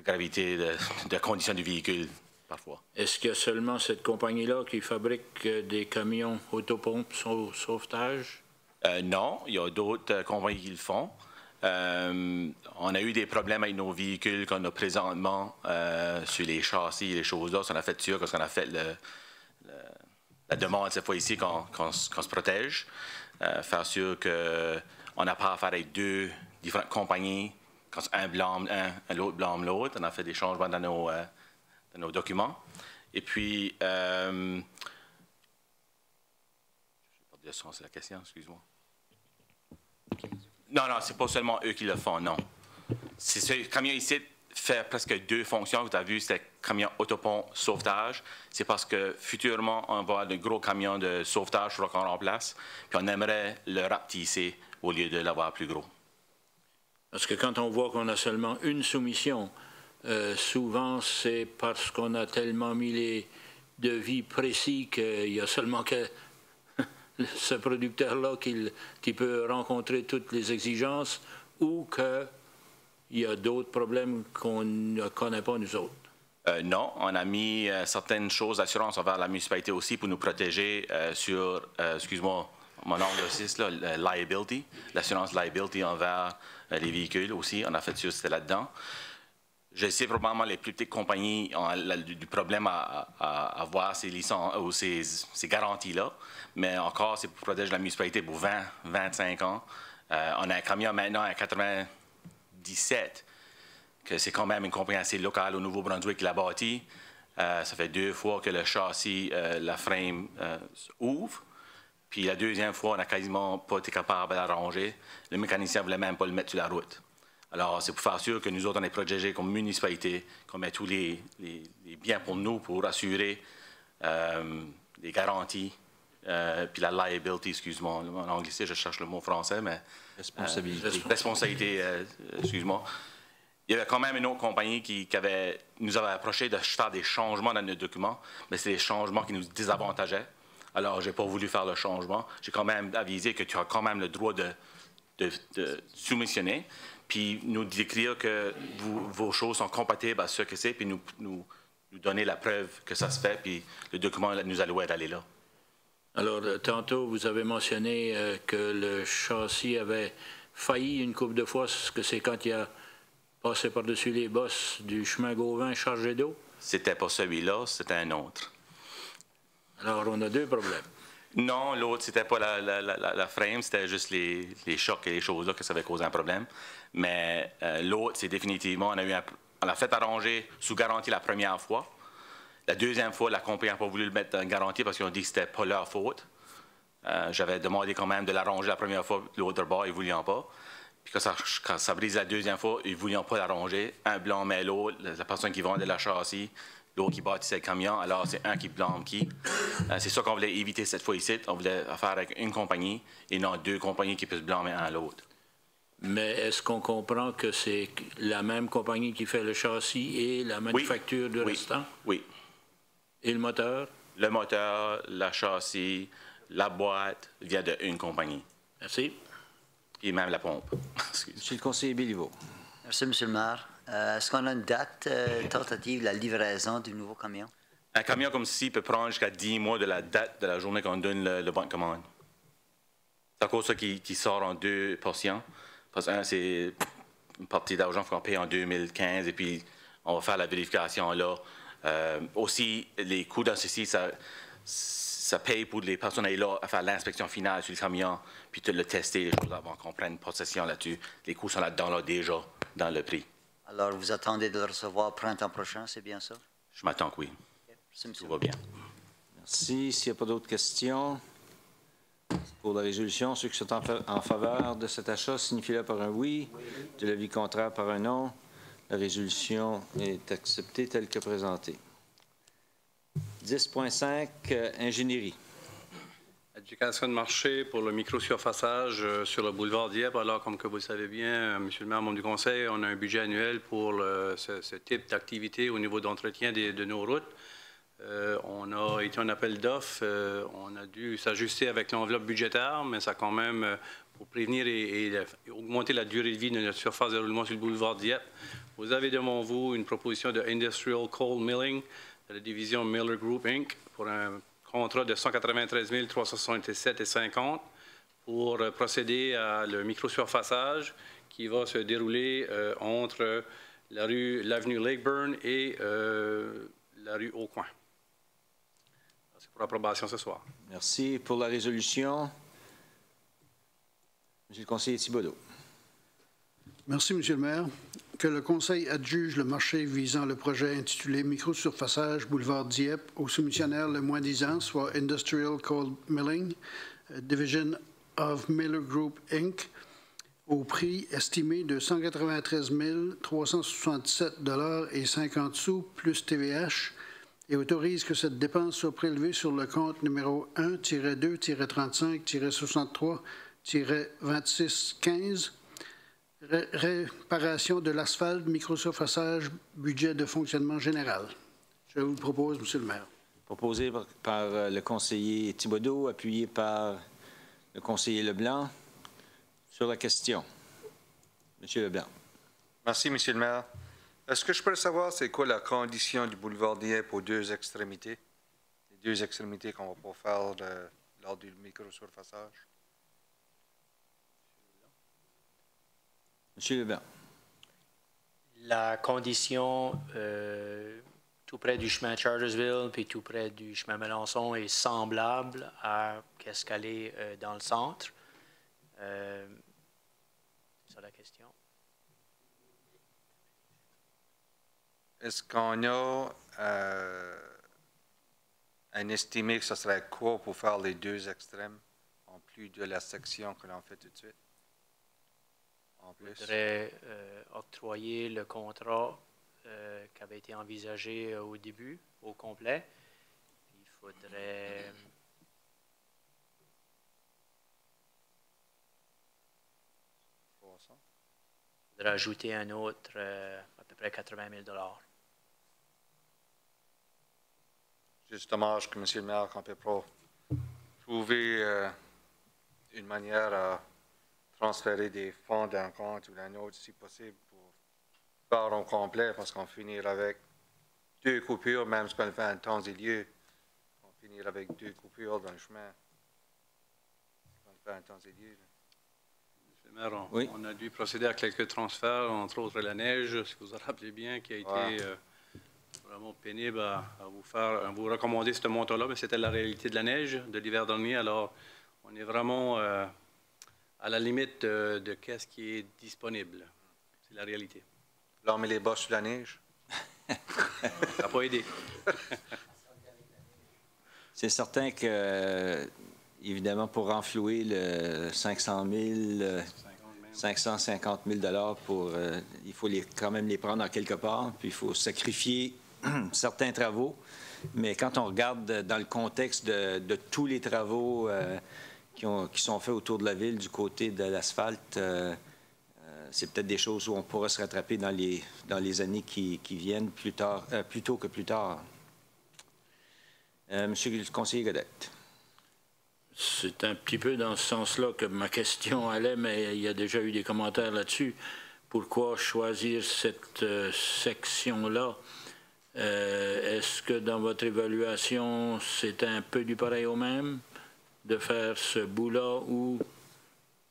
P: gravité de la condition du véhicule, parfois.
H: Est-ce qu'il y a seulement cette compagnie-là qui fabrique des camions autopompes sauvetage?
P: Non, il y a d'autres compagnies qui le font. On a eu des problèmes avec nos véhicules qu'on a présentement sur les châssis et les choses-là. On a fait sûr parce qu'on a fait la demande cette fois ici qu'on se protège. Faire sûr qu'on n'a pas affaire avec deux différentes compagnies. Quand un blâme un, l'autre blâme l'autre. On a fait des changements dans nos documents. Et puis, je n'ai pas de sens, c'est la question, excuse-moi. Non, c'est pas seulement eux qui le font, non. Ce camion ici fait presque deux fonctions. Vous avez vu, c'est camion autopont sauvetage. C'est parce que futurement, on va avoir de gros camions de sauvetage qu'on remplace. Puis on aimerait le rapetisser au lieu de l'avoir plus gros.
H: Parce que quand on voit qu'on a seulement une soumission, souvent c'est parce qu'on a tellement mis les devis précis qu'il y a seulement que ce producteur-là qui peut rencontrer toutes les exigences ou qu'il y a d'autres problèmes qu'on ne connaît pas nous autres?
P: Non, on a mis certaines choses d'assurance envers la municipalité aussi pour nous protéger sur, excuse-moi, mon angle aussi, là, liability, l'assurance liability envers les véhicules aussi. On a fait sûr que c'était là-dedans. Je sais probablement les plus petites compagnies ont du problème à avoir ces licences ou ces garanties-là, mais encore, c'est pour protéger la municipalité pour 20-25 ans. On a un camion maintenant à 97, que c'est quand même une compagnie assez locale au Nouveau-Brunswick qui l'a bâti. Ça fait 2 fois que le châssis, la frame ouvre. Puis la deuxième fois, on n'a quasiment pas été capable de l'arranger. Le mécanicien ne voulait même pas le mettre sur la route. Alors, c'est pour faire sûr que nous autres, on est protégés comme municipalité, qu'on met tous les biens pour nous, pour assurer les garanties, puis la liability, excuse-moi. En anglais, je cherche le mot français, mais... Responsabilité, excuse-moi. Il y avait quand même une autre compagnie qui nous avait approché de faire des changements dans nos documents, mais c'est des changements qui nous désavantageaient. Alors, je n'ai pas voulu faire le changement. J'ai quand même avisé que tu as quand même le droit de soumissionner, puis nous décrire que vos choses sont compatibles à ce que c'est, puis nous donner la preuve que ça se fait, puis le document nous allouait d'aller là.
H: Alors, tantôt, vous avez mentionné que le châssis avait failli une couple de fois. Est-ce que c'est quand il a passé par-dessus les bosses du chemin Gauvin chargé d'eau? C'était pas celui-là, c'était un autre. Alors, on a 2 problèmes.
P: Non, l'autre, c'était pas la frame, c'était juste les chocs et les choses-là que ça avait causé un problème. Mais l'autre, c'est définitivement, on l'a fait arranger sous garantie la première fois. La deuxième fois, la compagnie n'a pas voulu le mettre en garantie parce qu'ils ont dit que c'était pas leur faute. J'avais demandé quand même de l'arranger la première fois, l'autre bord, ils ne voulaient pas. Puis quand ça brise la deuxième fois, ils ne voulaient pas l'arranger. Un blâme mais l'autre, la personne qui vendait la châssis, l'autre qui bâtissait le camion, alors c'est un qui blâme qui. C'est ça qu'on voulait éviter cette fois ici. On voulait faire avec une compagnie et non 2 compagnies qui peuvent blâmer un à l'autre.
H: Mais est-ce qu'on comprend que c'est la même compagnie qui fait le châssis et la manufacture du restant? Oui. Et le moteur?
P: Le moteur, la châssis, la boîte vient d'une compagnie.
H: Merci.
P: Et même la pompe.
A: Monsieur le conseiller Béliveau.
D: Merci, Monsieur le maire. Est-ce qu'on a une date tentative de la livraison du nouveau camion?
P: Un camion comme ceci peut prendre jusqu'à 10 mois de la date de la journée qu'on donne le bon de commande. C'est à cause de ça qui sort en 2 portions. Parce que c'est une partie d'argent qu'on paye en 2015 et puis on va faire la vérification là. Aussi, les coûts dans ceci, ça paye pour les personnes là à faire l'inspection finale sur le camion, puis de le tester, les choses avant qu'on prenne possession là-dessus. Les coûts sont là-dedans là, déjà, dans le prix.
D: Alors, vous attendez de le recevoir printemps prochain, c'est bien ça?
P: Je m'attends que oui.
D: Merci,
P: tout va bien.
A: Merci. S'il n'y a pas d'autres questions pour la résolution, ceux qui sont en faveur de cet achat, signifient-le par un oui. De l'avis contraire par un non. La résolution est acceptée telle que présentée. 10.5, ingénierie.
I: Modification de marché pour le microsurfaçage sur le boulevard Dieppe. Alors, comme que vous le savez bien, Monsieur le maire, membre du conseil, on a un budget annuel pour ce type d'activité au niveau d'entretien de nos routes. On a été en appel d'offres. On a dû s'ajuster avec l'enveloppe budgétaire, mais ça quand même, pour prévenir et augmenter la durée de vie de notre surface de roulement sur le boulevard Dieppe. Vous avez devant vous une proposition de Industrial Coal Milling de la division Miller Group Inc. pour un contrat de 193 367,50 pour procéder à le microsurfaçage qui va se dérouler entre l'avenue Lakeburn et la rue Aucoin. C'est pour approbation ce soir.
A: Merci. Pour la résolution, Monsieur le conseiller Thibodeau.
C: Merci, Monsieur le maire. Que le Conseil adjuge le marché visant le projet intitulé Microsurfaçage Boulevard Dieppe au soumissionnaire le moins 10 ans, soit Industrial Coal Milling, Division of Miller Group Inc., au prix estimé de 193 367,50 plus TVH et autorise que cette dépense soit prélevée sur le compte numéro 1-2-35-63-2615 réparation de l'asphalte, microsurfaçage, budget de fonctionnement général. Je vous le propose, Monsieur le maire.
A: Proposé par le conseiller Thibodeau, appuyé par le conseiller Leblanc. Sur la question, Monsieur Leblanc.
M: Merci, Monsieur le maire. Est-ce que je peux savoir c'est quoi la condition du boulevard Dieppe aux deux extrémités? Les deux extrémités qu'on va pas faire lors du microsurfaçage?
A: Monsieur Leblanc.
L: La condition tout près du chemin Chartersville puis tout près du chemin Melançon est semblable à ce qu'elle est dans le centre. C'est ça la question.
M: Est-ce qu'on a un estimé que ce serait quoi pour faire les deux extrêmes, en plus de la section que l'on fait tout de suite?
L: Il faudrait octroyer le contrat qui avait été envisagé au début, au complet. Il faudrait... ajouter un autre à peu près 80 000 $.
M: Juste dommage que, Monsieur le maire, qu'on ne peut pas trouver une manière à transférer des fonds d'un compte ou d'un autre, si possible, pour faire au complet, parce qu'on finira avec deux coupures, même si on le fait en temps et lieu. On finira avec deux coupures dans le chemin. On le fait en temps et lieu.
I: Monsieur le maire, on a dû procéder à quelques transferts, entre autres la neige, si vous vous rappelez bien, qui a été vraiment pénible à vous recommander ce montant-là, mais c'était la réalité de la neige de l'hiver dernier. Alors, on est vraiment à la limite de qu'est-ce qui est disponible. C'est la réalité.
M: L'homme et les bas sous la neige?
I: Ça n'a pas aidé.
A: C'est certain que, évidemment, pour renflouer le 500 000, 550 000 $, il faut quand même les prendre en quelque part, puis il faut sacrifier certains travaux. Mais quand on regarde dans le contexte de tous les travaux qui sont faits autour de la ville du côté de l'asphalte, c'est peut-être des choses où on pourra se rattraper dans les années qui viennent plus tôt que plus tard. Monsieur le conseiller Godette.
H: C'est un petit peu dans ce sens-là que ma question allait, mais il y a déjà eu des commentaires là-dessus. Pourquoi choisir cette section-là? Est-ce que dans votre évaluation, c'est un peu du pareil au même de faire ce bout-là ou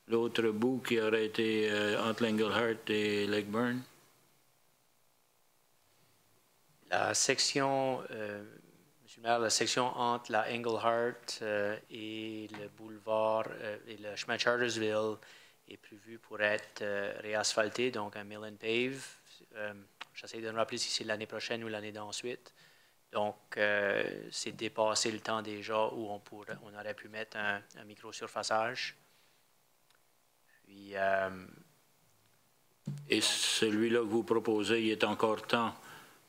H: l'autre bout qui aurait été entre l'Englehart et Lakeburn?
L: La section, Monsieur le maire, la section entre la Englehart et le boulevard et le chemin Chartersville est prévue pour être réasphaltée, donc un mill and pave. J'essaie de me rappeler si c'est l'année prochaine ou l'année d'ensuite. Donc, c'est dépassé le temps déjà où on aurait pu mettre un microsurfaçage. Puis,
H: et celui-là que vous proposez, il est encore temps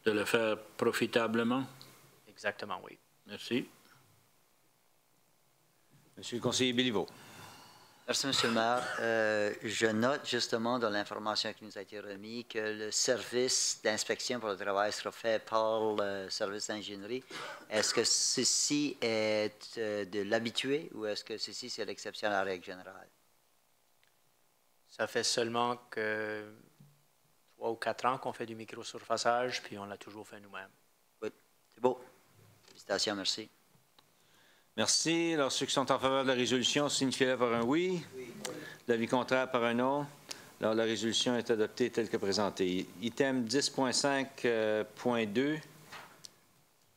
H: de le faire profitablement?
L: Exactement, oui.
H: Merci.
A: Monsieur le conseiller Béliveau.
D: Merci, M. le maire. Je note justement dans l'information qui nous a été remise que le service d'inspection pour le travail sera fait par le service d'ingénierie. Est-ce que ceci est de l'habitué ou est-ce que ceci c'est l'exception à la règle générale?
L: Ça fait seulement que 3 ou 4 ans qu'on fait du microsurfaçage, puis on l'a toujours fait nous-mêmes.
D: Oui, c'est beau. Félicitations, merci.
A: Merci. Alors, ceux qui sont en faveur de la résolution signifient par un oui. L'avis contraire par un non. Alors, la résolution est adoptée telle que présentée. Item 10.5.2.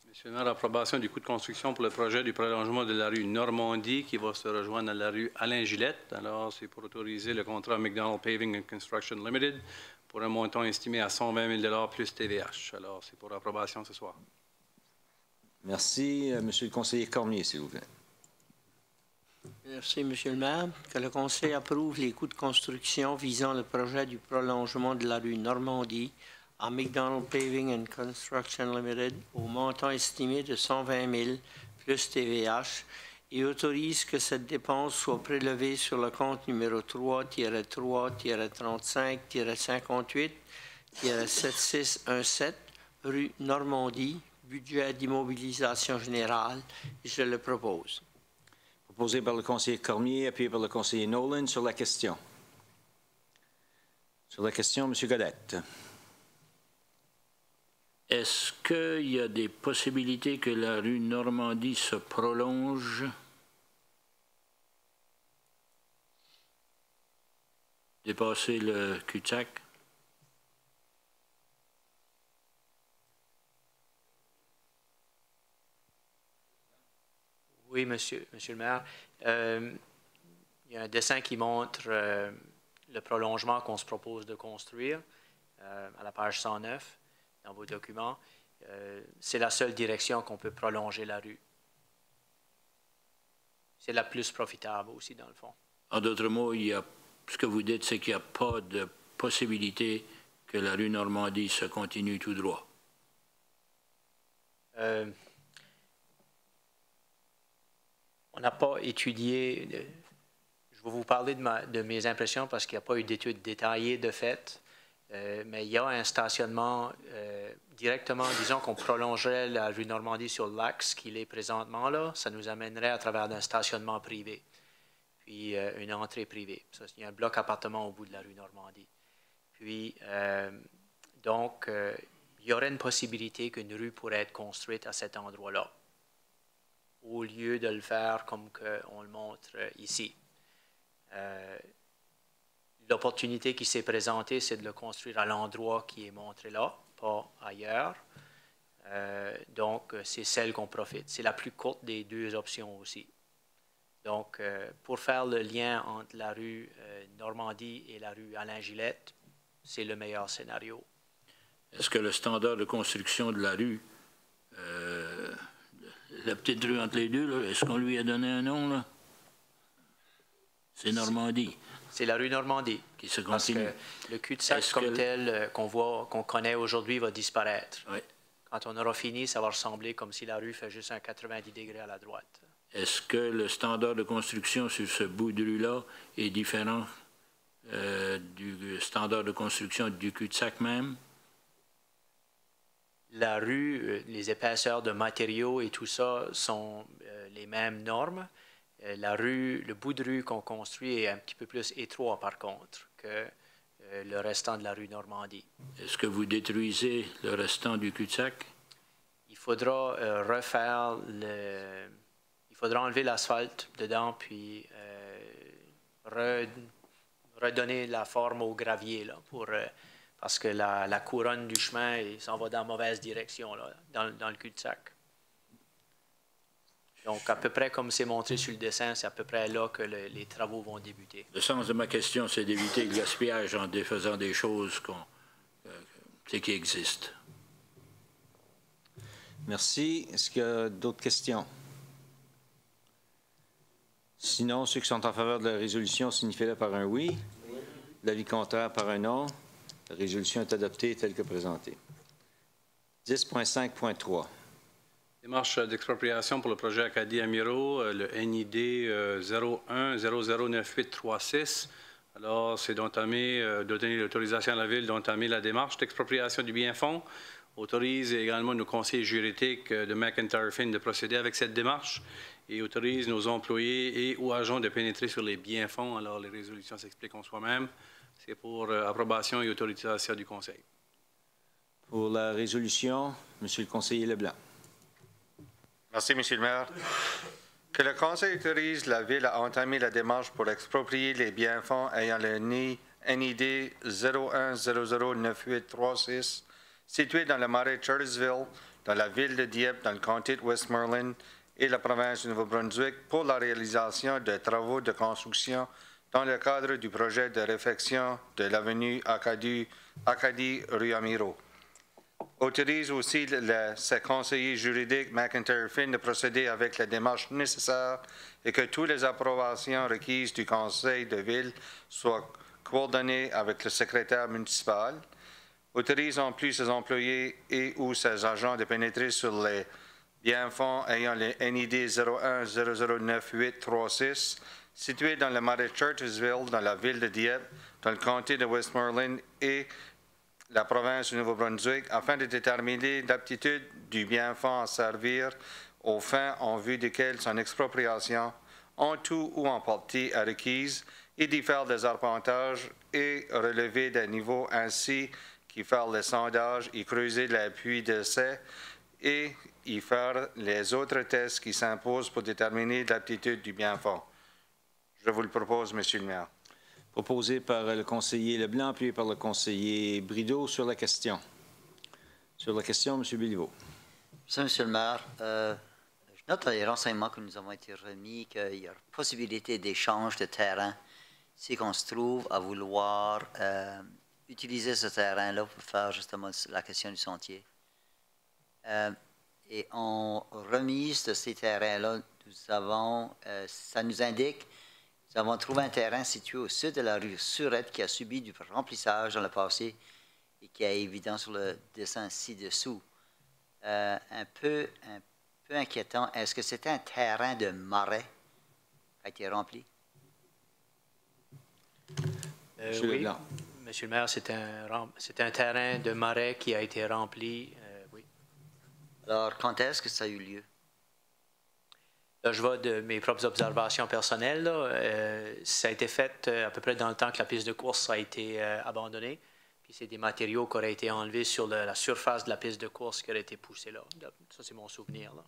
I: Monsieur le maire, approbation du coût de construction pour le projet du prolongement de la rue Normandie qui va se rejoindre à la rue Alain-Gillette. Alors, c'est pour autoriser le contrat McDonald Paving and Construction Limited pour un montant estimé à 120 000 plus TVH. Alors, c'est pour approbation ce soir.
A: Merci. Monsieur le conseiller Cormier, s'il vous plaît.
L: Merci, Monsieur le maire. Que le Conseil approuve les coûts de construction visant le projet du prolongement de la rue Normandie à McDonald Paving and Construction Limited au montant estimé de 120 000 plus TVH et autorise que cette dépense soit prélevée sur le compte numéro 3-3-35-58-7617 rue Normandie, budget d'immobilisation générale. Je le propose.
A: Proposé par le conseiller Cormier, appuyé par le conseiller Nolan sur la question. Sur la question, M. Godette.
H: Est-ce qu'il y a des possibilités que la rue Normandie se prolonge? Dépasser le cul-de-sac?
L: Oui, monsieur le maire. Il y a un dessin qui montre le prolongement qu'on se propose de construire à la page 109 dans vos documents. C'est la seule direction qu'on peut prolonger la rue. C'est la plus profitable aussi, dans le fond.
H: En d'autres mots, ce que vous dites, c'est qu'il n'y a pas de possibilité que la rue Normandie se continue tout droit.
L: On n'a pas étudié, je vais vous parler de mes impressions parce qu'il n'y a pas eu d'études détaillées de fait, mais il y a un stationnement directement, disons qu'on prolongerait la rue Normandie sur l'axe qu'il est présentement là, ça nous amènerait à travers un stationnement privé, puis une entrée privée. Ça, il y a un bloc appartement au bout de la rue Normandie. Puis, donc, il y aurait une possibilité qu'une rue pourrait être construite à cet endroit-là, au lieu de le faire comme on le montre ici. L'opportunité qui s'est présentée, c'est de le construire à l'endroit qui est montré là, pas ailleurs. Donc, c'est celle qu'on profite. C'est la plus courte des deux options aussi. Donc, pour faire le lien entre la rue Normandie et la rue Alain-Gillette, c'est le meilleur scénario.
H: Est-ce que le standard de construction de la rue, la petite rue entre les deux, est-ce qu'on lui a donné un nom, là? C'est Normandie.
L: C'est la rue Normandie.
H: Qui se continue.
L: Parce que le cul-de-sac comme tel qu'on connaît aujourd'hui va disparaître.
H: Oui.
L: Quand on aura fini, ça va ressembler comme si la rue fait juste un 90 degrés à la droite.
H: Est-ce que le standard de construction sur ce bout de rue-là est différent du standard de construction du cul-de-sac même?
L: La rue, les épaisseurs de matériaux et tout ça sont les mêmes normes. La rue, le bout de rue qu'on construit est un petit peu plus étroit, par contre, que le restant de la rue Normandie.
H: Est-ce que vous détruisez le restant du cul-de-sac?
L: Il faudra refaire il faudra enlever l'asphalte dedans, puis redonner la forme au gravier, là, parce que la couronne du chemin s'en va dans la mauvaise direction, là, dans le cul-de-sac. Donc, à peu près comme c'est montré sur le dessin, c'est à peu près là que les travaux vont débuter.
H: Le sens de ma question, c'est d'éviter le gaspillage en défaisant des choses qui existent.
A: Merci. Est-ce qu'il y a d'autres questions? Sinon, ceux qui sont en faveur de la résolution signifient-le par un oui. L'avis contraire par un non. La résolution est adoptée telle que présentée. 10.5.3.
I: Démarche d'expropriation pour le projet Acadie Amiro, le NID 01009836. Alors, c'est d'entamer, de donner l'autorisation à la Ville d'entamer la démarche d'expropriation du bien-fonds. Autorise également nos conseillers juridiques de McIntyre Finn de procéder avec cette démarche et autorise nos employés et ou agents de pénétrer sur les biens-fonds. Alors, les résolutions s'expliquent en soi-même. C'est pour approbation et autorisation du Conseil.
A: Pour la résolution, Monsieur le conseiller Leblanc.
M: Merci, Monsieur le maire. Que le Conseil autorise la Ville à entamer la démarche pour exproprier les biens-fonds ayant le NID 01009836 situé dans le marais Chartersville, dans la ville de Dieppe, dans le comté de Westmoreland et la province du Nouveau-Brunswick pour la réalisation de travaux de construction dans le cadre du projet de réfection de l'avenue Acadie-Rue Amiro. Autorise aussi ses conseillers juridiques McIntyre Finn de procéder avec les démarches nécessaires et que toutes les approbations requises du Conseil de ville soient coordonnées avec le secrétaire municipal. Autorise en plus ses employés et ou ses agents de pénétrer sur les biens-fonds ayant le NID 01009836 situé dans le marais Chartersville, dans la ville de Dieppe, dans le comté de Westmoreland et la province du Nouveau-Brunswick, afin de déterminer l'aptitude du bien-fonds à servir aux fins en vue desquelles son expropriation, en tout ou en partie, est requise, et d'y faire des arpentages et relever des niveaux ainsi qu'y faire les sondages, y creuser les puits d'essai et y faire les autres tests qui s'imposent pour déterminer l'aptitude du bien-fonds. Je vous le propose, Monsieur le maire.
A: Proposé par le conseiller Leblanc, appuyé par le conseiller Brideau sur la question. Sur la question, M. Béliveau.
D: Merci, Monsieur le maire. Je note dans les renseignements que nous avons été remis qu'il y a possibilité d'échange de terrain si on se trouve à vouloir utiliser ce terrain-là pour faire justement la question du sentier. Et en remise de ces terrains-là, nous avons, ça nous indique nous avons trouvé un terrain situé au sud de la rue Surette qui a subi du remplissage dans le passé et qui est évident sur le dessin ci-dessous. Un peu inquiétant. Est-ce que c'était un terrain de marais qui a été rempli?
Q: Oui, Monsieur le maire, c'est un terrain de marais qui a été rempli, oui.
D: Alors, quand est-ce que ça a eu lieu?
Q: Là, je vais de mes propres observations personnelles. Ça a été fait à peu près dans le temps que la piste de course a été abandonnée. Puis c'est des matériaux qui auraient été enlevés sur la surface de la piste de course qui auraient été poussés là. Ça, c'est mon souvenir. Là.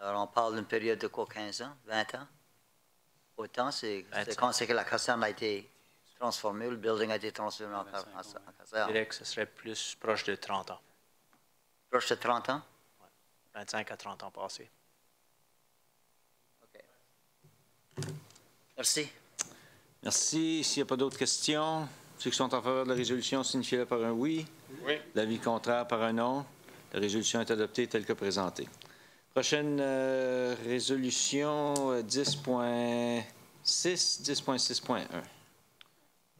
D: Alors, on parle d'une période de quoi, 15 ans, 20 ans? Autant, c'est quand c'est que la caserne a été transformée, le building a été transformé en caserne.
Q: Je dirais que ce serait plus proche de 30 ans.
D: Proche de 30 ans?
Q: Oui, 25 à 30 ans passés.
D: Merci.
A: Merci. S'il n'y a pas d'autres questions, ceux qui sont en faveur de la résolution signifient-le par un oui.
M: Oui.
A: L'avis contraire par un non. La résolution est adoptée telle que présentée. Prochaine résolution 10.6, 10.6.1.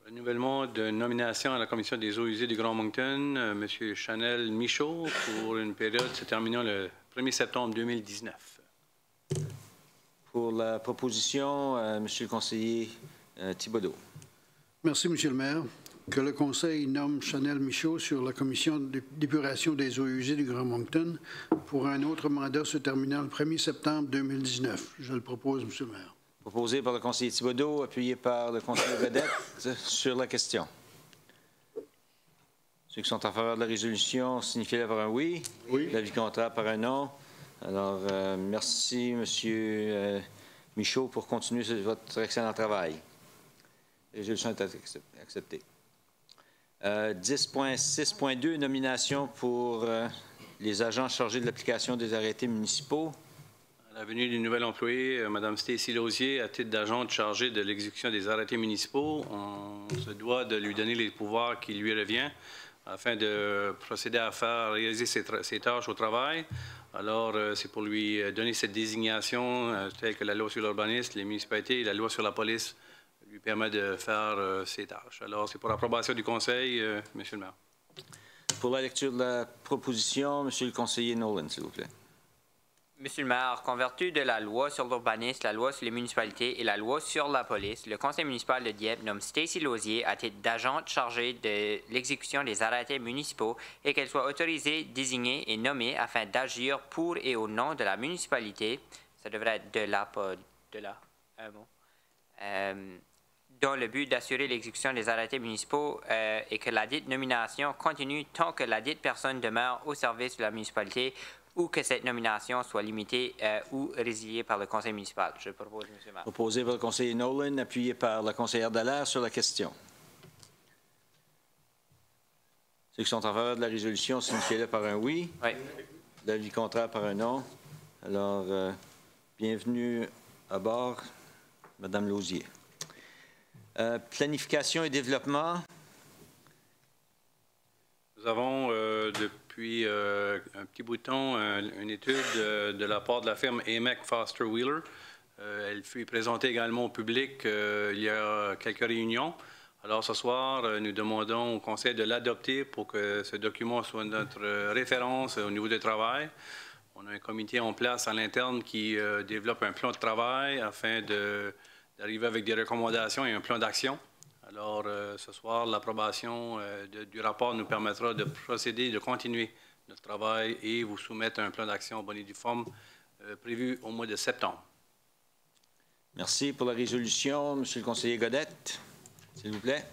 I: Renouvellement de nomination à la Commission des eaux usées du Grand Moncton, M. Chanel Michaud, pour une période se terminant le 1er septembre 2019.
A: Pour la proposition, Monsieur le conseiller Thibodeau.
C: Merci, Monsieur le maire. Que le Conseil nomme Chanel Michaud sur la Commission d'épuration des eaux usées du Grand Moncton pour un autre mandat se terminant le 1er septembre 2019. Je le propose, Monsieur le maire.
A: Proposé par le conseiller Thibodeau, appuyé par le conseiller Vedette sur la question. Ceux qui sont en faveur de la résolution signifient-le par un oui.
C: Oui.
A: L'avis contraire par un non. Alors, merci, M. Michaud, pour continuer votre excellent travail. La résolution est acceptée. 10.6.2, nomination pour les agents chargés de l'application des arrêtés municipaux.
I: À la venue d'une nouvelle employée, Mme Stacy Lausier, à titre d'agente chargée de l'exécution des arrêtés municipaux, on se doit de lui donner les pouvoirs qui lui reviennent afin de procéder à faire réaliser ses tâches au travail. Alors, c'est pour lui donner cette désignation, telle que la loi sur l'urbanisme, les municipalités et la loi sur la police lui permet de faire ses tâches. Alors, c'est pour approbation du Conseil, Monsieur le maire.
A: Pour la lecture de la proposition, Monsieur le conseiller Nolan, s'il vous plaît.
J: Monsieur le maire, qu'en vertu de la loi sur l'urbanisme, la loi sur les municipalités et la loi sur la police, le conseil municipal de Dieppe nomme Stacy Lausier à titre d'agente chargée de l'exécution des arrêtés municipaux et qu'elle soit autorisée, désignée et nommée afin d'agir pour et au nom de la municipalité. Ça devrait être de là, pas de là, un mot. Dans le but d'assurer l'exécution des arrêtés municipaux et que la dite nomination continue tant que la dite personne demeure au service de la municipalité ou que cette nomination soit limitée ou résiliée par le conseil municipal. Je propose, M. le maire.
A: Proposé par le conseiller Nolan, appuyé par la conseillère Dallaire sur la question. Ceux qui sont en faveur de la résolution, signifiez-le par un oui.
J: Oui.
A: L'avis contraire par un non. Alors, bienvenue à bord, Mme Lausier. Planification et développement.
I: Nous avons depuis un petit bout de temps une étude de la part de la firme AMEC Foster Wheeler. Elle fut présentée également au public il y a quelques réunions. Alors ce soir, nous demandons au Conseil de l'adopter pour que ce document soit notre référence au niveau du travail. On a un comité en place à l'interne qui développe un plan de travail afin d'arriver avec des recommandations et un plan d'action. Alors, ce soir, l'approbation du rapport nous permettra de procéder, de continuer notre travail et vous soumettre un plan d'action en bonne et due forme prévu au mois de septembre.
A: Merci pour la résolution. Monsieur le conseiller Godette, s'il vous plaît.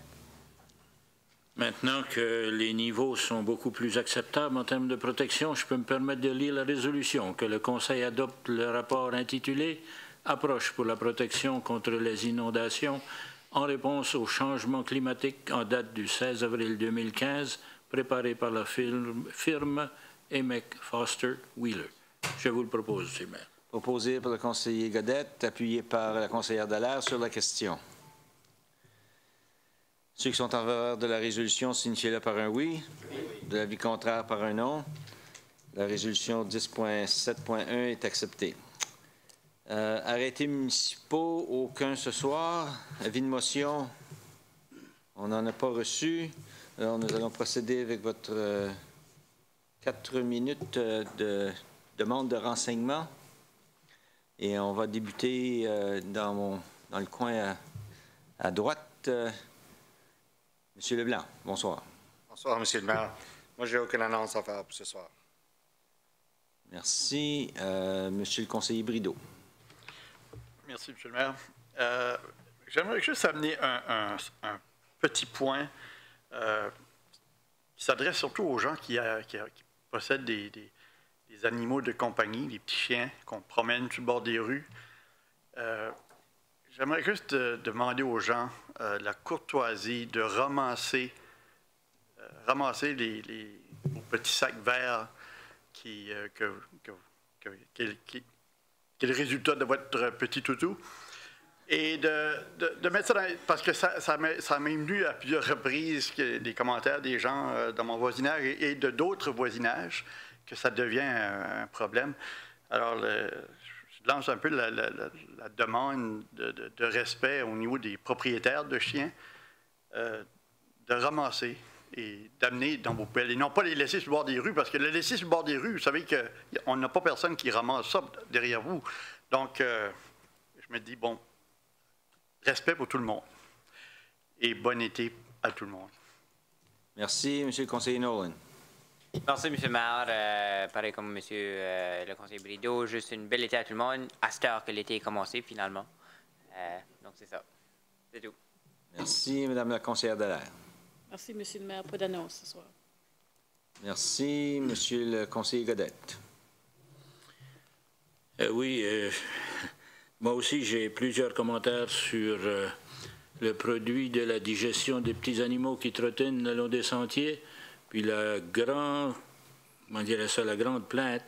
H: Maintenant que les niveaux sont beaucoup plus acceptables en termes de protection, je peux me permettre de lire la résolution. Que le Conseil adopte le rapport intitulé « Approche pour la protection contre les inondations » en réponse au changement climatique en date du 16 avril 2015, préparé par la firme AMEC Foster Wheeler. Je vous le propose, M. le maire.
A: Proposé par le conseiller Godette, appuyé par la conseillère Dallaire sur la question. Ceux qui sont en faveur de la résolution, signifiez-le par un oui. De l'avis contraire par un non. La résolution 10.7.1 est acceptée. Arrêtés municipaux, aucun ce soir. Avis de motion, on n'en a pas reçu. Alors, nous allons procéder avec votre 4 minutes de demande de renseignement. Et on va débuter dans le coin à droite. Monsieur Leblanc, bonsoir.
M: Bonsoir, Monsieur le maire. Moi, je n'ai aucune annonce à faire pour ce soir.
A: Merci. Monsieur le conseiller Brideau.
O: Merci, M. le maire. J'aimerais juste amener un petit point qui s'adresse surtout aux gens qui possèdent des animaux de compagnie, des petits chiens qu'on promène sur le bord des rues. J'aimerais juste demander aux gens la courtoisie de ramasser les petits sacs verts qui est le résultat de votre petit toutou, et de mettre ça dans... Parce que ça m'est venu à plusieurs reprises des commentaires des gens dans mon voisinage et de d'autres voisinages que ça devient un problème. Alors, je lance un peu la demande de respect au niveau des propriétaires de chiens, de ramasser et d'amener dans vos poubelles, et non pas les laisser sur le bord des rues, parce que les laisser sur le bord des rues, vous savez qu'on n'a pas personne qui ramasse ça derrière vous. Donc, je me dis, bon, respect pour tout le monde et bon été à tout le monde.
A: Merci, Monsieur le conseiller Nolan.
J: Merci, M. le maire. Pareil comme M. le conseiller Brideau, juste une belle été à tout le monde, à cette heure que l'été est commencé finalement. Donc, c'est ça. C'est tout.
A: Merci, Mme la conseillère Dallaire.
G: Merci, M. le maire. Pas d'annonce ce soir.
A: Merci, M. le conseiller Godette.
H: Oui, moi aussi, j'ai plusieurs commentaires sur le produit de la digestion des petits animaux qui trottinent le long des sentiers. Puis la grande plainte,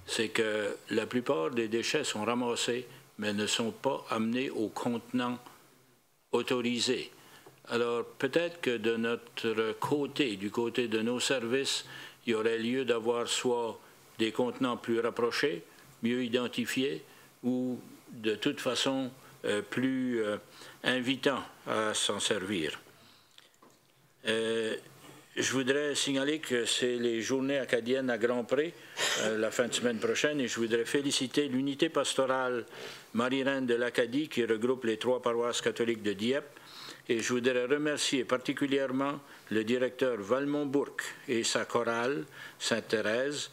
H: c'est que la plupart des déchets sont ramassés, mais ne sont pas amenés au contenant autorisé. Alors, peut-être que de notre côté, du côté de nos services, il y aurait lieu d'avoir soit des contenants plus rapprochés, mieux identifiés, ou de toute façon plus invitants à s'en servir. Je voudrais signaler que c'est les journées acadiennes à Grand-Pré la fin de semaine prochaine et je voudrais féliciter l'unité pastorale Marie-Reine de l'Acadie qui regroupe les 3 paroisses catholiques de Dieppe et je voudrais remercier particulièrement le directeur Valmont Bourque et sa chorale Sainte-Thérèse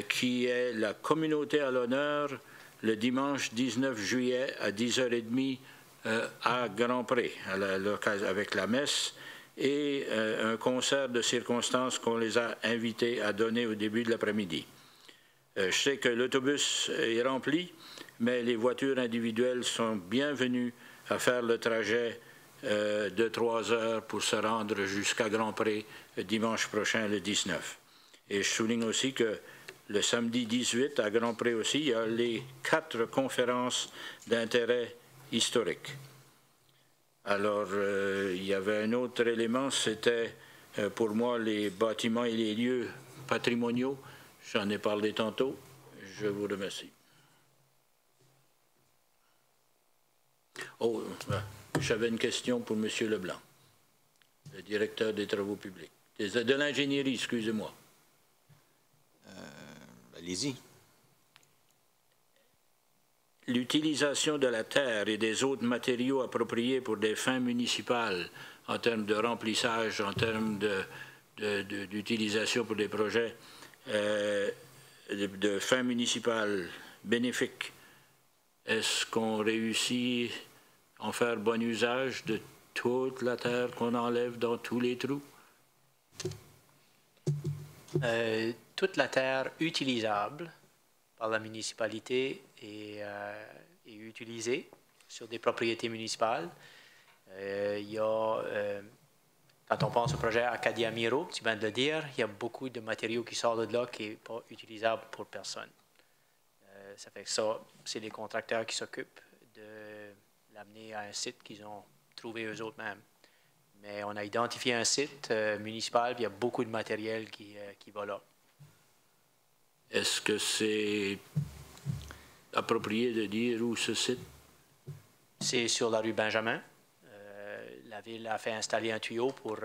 H: qui est la communauté à l'honneur le dimanche 19 juillet à 10h30 à Grand-Pré avec la messe et un concert de circonstances qu'on les a invités à donner au début de l'après-midi. Je sais que l'autobus est rempli, mais les voitures individuelles sont bienvenues à faire le trajet de 3 heures pour se rendre jusqu'à Grand-Pré dimanche prochain, le 19. Et je souligne aussi que le samedi 18, à Grand-Pré aussi, il y a les 4 conférences d'intérêt historique. Alors, il y avait un autre élément, c'était pour moi les bâtiments et les lieux patrimoniaux. J'en ai parlé tantôt. Je vous remercie. Oh, j'avais une question pour M. Leblanc, le directeur des travaux publics, de l'ingénierie, excusez-moi.
A: Allez-y.
H: L'utilisation de la terre et des autres matériaux appropriés pour des fins municipales, en termes de remplissage, en termes d'utilisation pour des projets de fins municipales bénéfiques, est-ce qu'on réussit à en faire bon usage de toute la terre qu'on enlève dans tous les trous?
Q: Toute la terre utilisable par la municipalité est utilisée sur des propriétés municipales. Il y a, quand on pense au projet Acadia Miro, tu viens de le dire, il y a beaucoup de matériaux qui sortent de là qui n'est pas utilisable pour personne. Ça fait que ça, c'est les contracteurs qui s'occupent de l'amener à un site qu'ils ont trouvé eux autres mêmes. Mais on a identifié un site municipal, puis il y a beaucoup de matériel qui va là.
H: Est-ce que c'est approprié de dire où ce site?
Q: C'est sur la rue Benjamin. La ville a fait installer un tuyau pour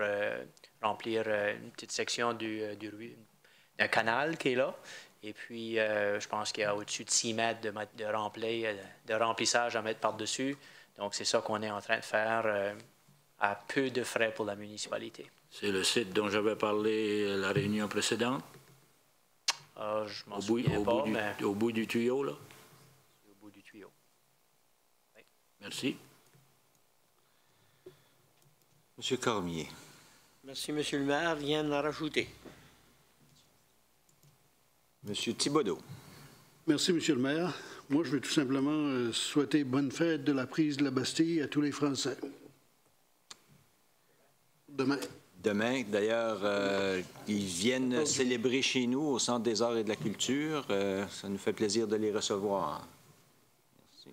Q: remplir une petite section d'un canal qui est là. Et puis, je pense qu'il y a au-dessus de 6 mètres de remplissage à mettre par-dessus. Donc, c'est ça qu'on est en train de faire à peu de frais pour la municipalité.
H: C'est le site dont j'avais parlé la réunion précédente?
Q: Je m'en souviens pas, mais...
H: Au bout du tuyau, là?
Q: Au bout du tuyau. Oui.
H: Merci.
A: Monsieur Cormier.
L: Merci, Monsieur le maire. Rien à rajouter.
A: Monsieur Thibodeau.
C: Merci, Monsieur le maire. Moi, je veux tout simplement souhaiter bonne fête de la prise de la Bastille à tous les Français. Demain.
A: Demain, d'ailleurs, ils viennent célébrer chez nous au Centre des arts et de la culture. Ça nous fait plaisir de les recevoir. Merci.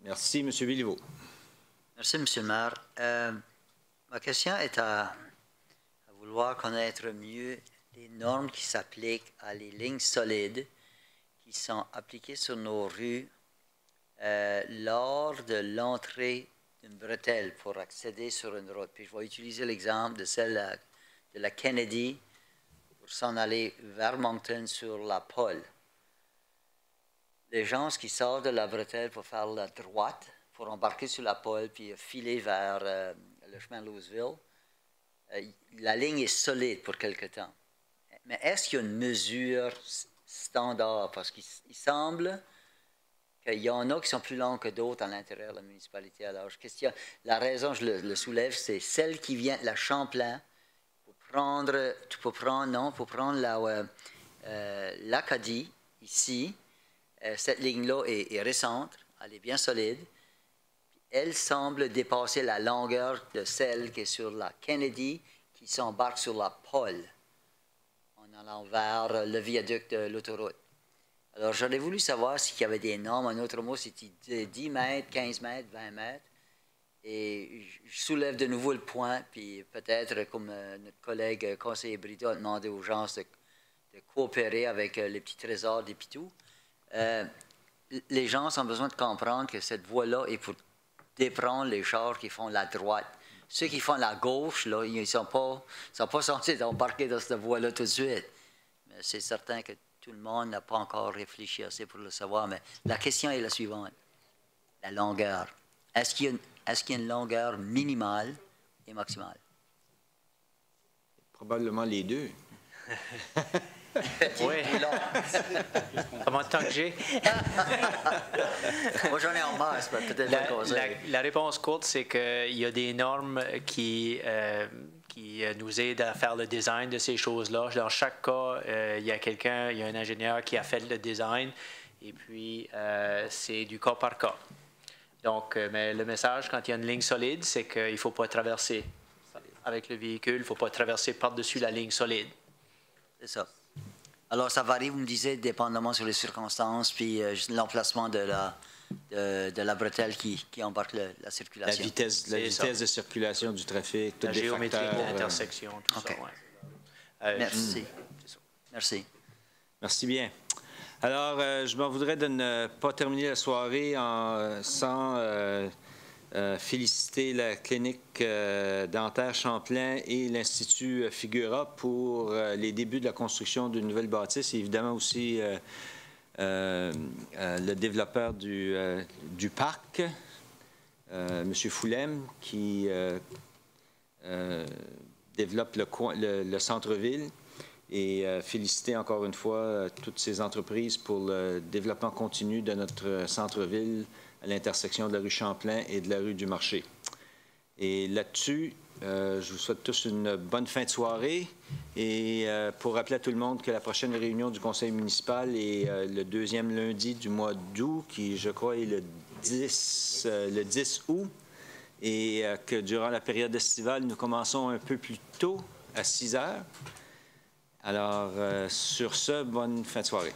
A: Merci, M. Villiveau.
D: Merci, M. le maire. Ma question est à vouloir connaître mieux les normes qui s'appliquent à les lignes solides qui sont appliquées sur nos rues lors de l'entrée d'une bretelle pour accéder sur une route. Puis je vais utiliser l'exemple de celle de la Kennedy pour s'en aller vers Moncton sur la Pole. Les gens qui sortent de la bretelle pour faire la droite, pour embarquer sur la Pole puis filer vers le chemin de Louisville, la ligne est solide pour quelque temps. Mais est-ce qu'il y a une mesure standard? Parce qu'il semble qu'il y en a qui sont plus longs que d'autres à l'intérieur de la municipalité. Alors, la raison, je le soulève, c'est celle qui vient de la Champlain pour prendre l'Acadie, ici. Cette ligne-là est récente, elle est bien solide. Elle semble dépasser la longueur de celle qui est sur la Kennedy, qui s'embarque sur la Pole, en allant vers le viaduc de l'autoroute. Alors, j'aurais voulu savoir s'il y avait des normes. En autre mot, c'était 10 mètres, 15 mètres, 20 mètres. Et je soulève de nouveau le point, puis peut-être, comme notre collègue conseiller Brito a demandé aux gens de coopérer avec les petits trésors des Pitous, les gens ont besoin de comprendre que cette voie-là est pour déprendre les chars qui font la droite. ceux qui font la gauche, là, ils ne sont pas censés embarquer dans cette voie-là tout de suite. Mais c'est certain que tout le monde n'a pas encore réfléchi assez pour le savoir. Mais la question est la suivante. La longueur. Est-ce qu'il y a une longueur minimale et maximale?
A: Probablement les deux.
Q: Oui. Comment de temps que j'ai?
D: Moi, j'en ai en masse, mais peut-être
Q: la réponse courte, c'est qu'il y a des normes qui nous aident à faire le design de ces choses-là. Dans chaque cas, il y a un ingénieur qui a fait le design, et puis c'est du cas par cas. Donc, mais le message, quand il y a une ligne solide, c'est qu'il ne faut pas traverser avec le véhicule, il ne faut pas traverser par-dessus la ligne solide.
D: C'est ça. Alors, ça varie, vous me disiez, dépendamment sur les circonstances, puis l'emplacement de la bretelle qui embarque la circulation.
A: La vitesse de circulation du trafic, tous
Q: la
A: les
Q: géométrie
A: facteurs.
Q: de l'intersection, tout
D: okay.
Q: ça. Ouais.
D: Merci. Merci.
A: Merci bien. Alors, je m'en voudrais de ne pas terminer la soirée sans féliciter la clinique dentaire Champlain et l'Institut Figura pour les débuts de la construction d'une nouvelle bâtisse et évidemment aussi le développeur du parc, M. Foulem, qui développe le centre-ville. Et féliciter encore une fois toutes ces entreprises pour le développement continu de notre centre-ville à l'intersection de la rue Champlain et de la rue du Marché. Et là-dessus, je vous souhaite tous une bonne fin de soirée. Et pour rappeler à tout le monde que la prochaine réunion du conseil municipal est le 2e lundi du mois d'août, qui, je crois, est le 10 août. Et que durant la période estivale, nous commençons un peu plus tôt, à 6 heures. Alors, sur ce, bonne fin de soirée.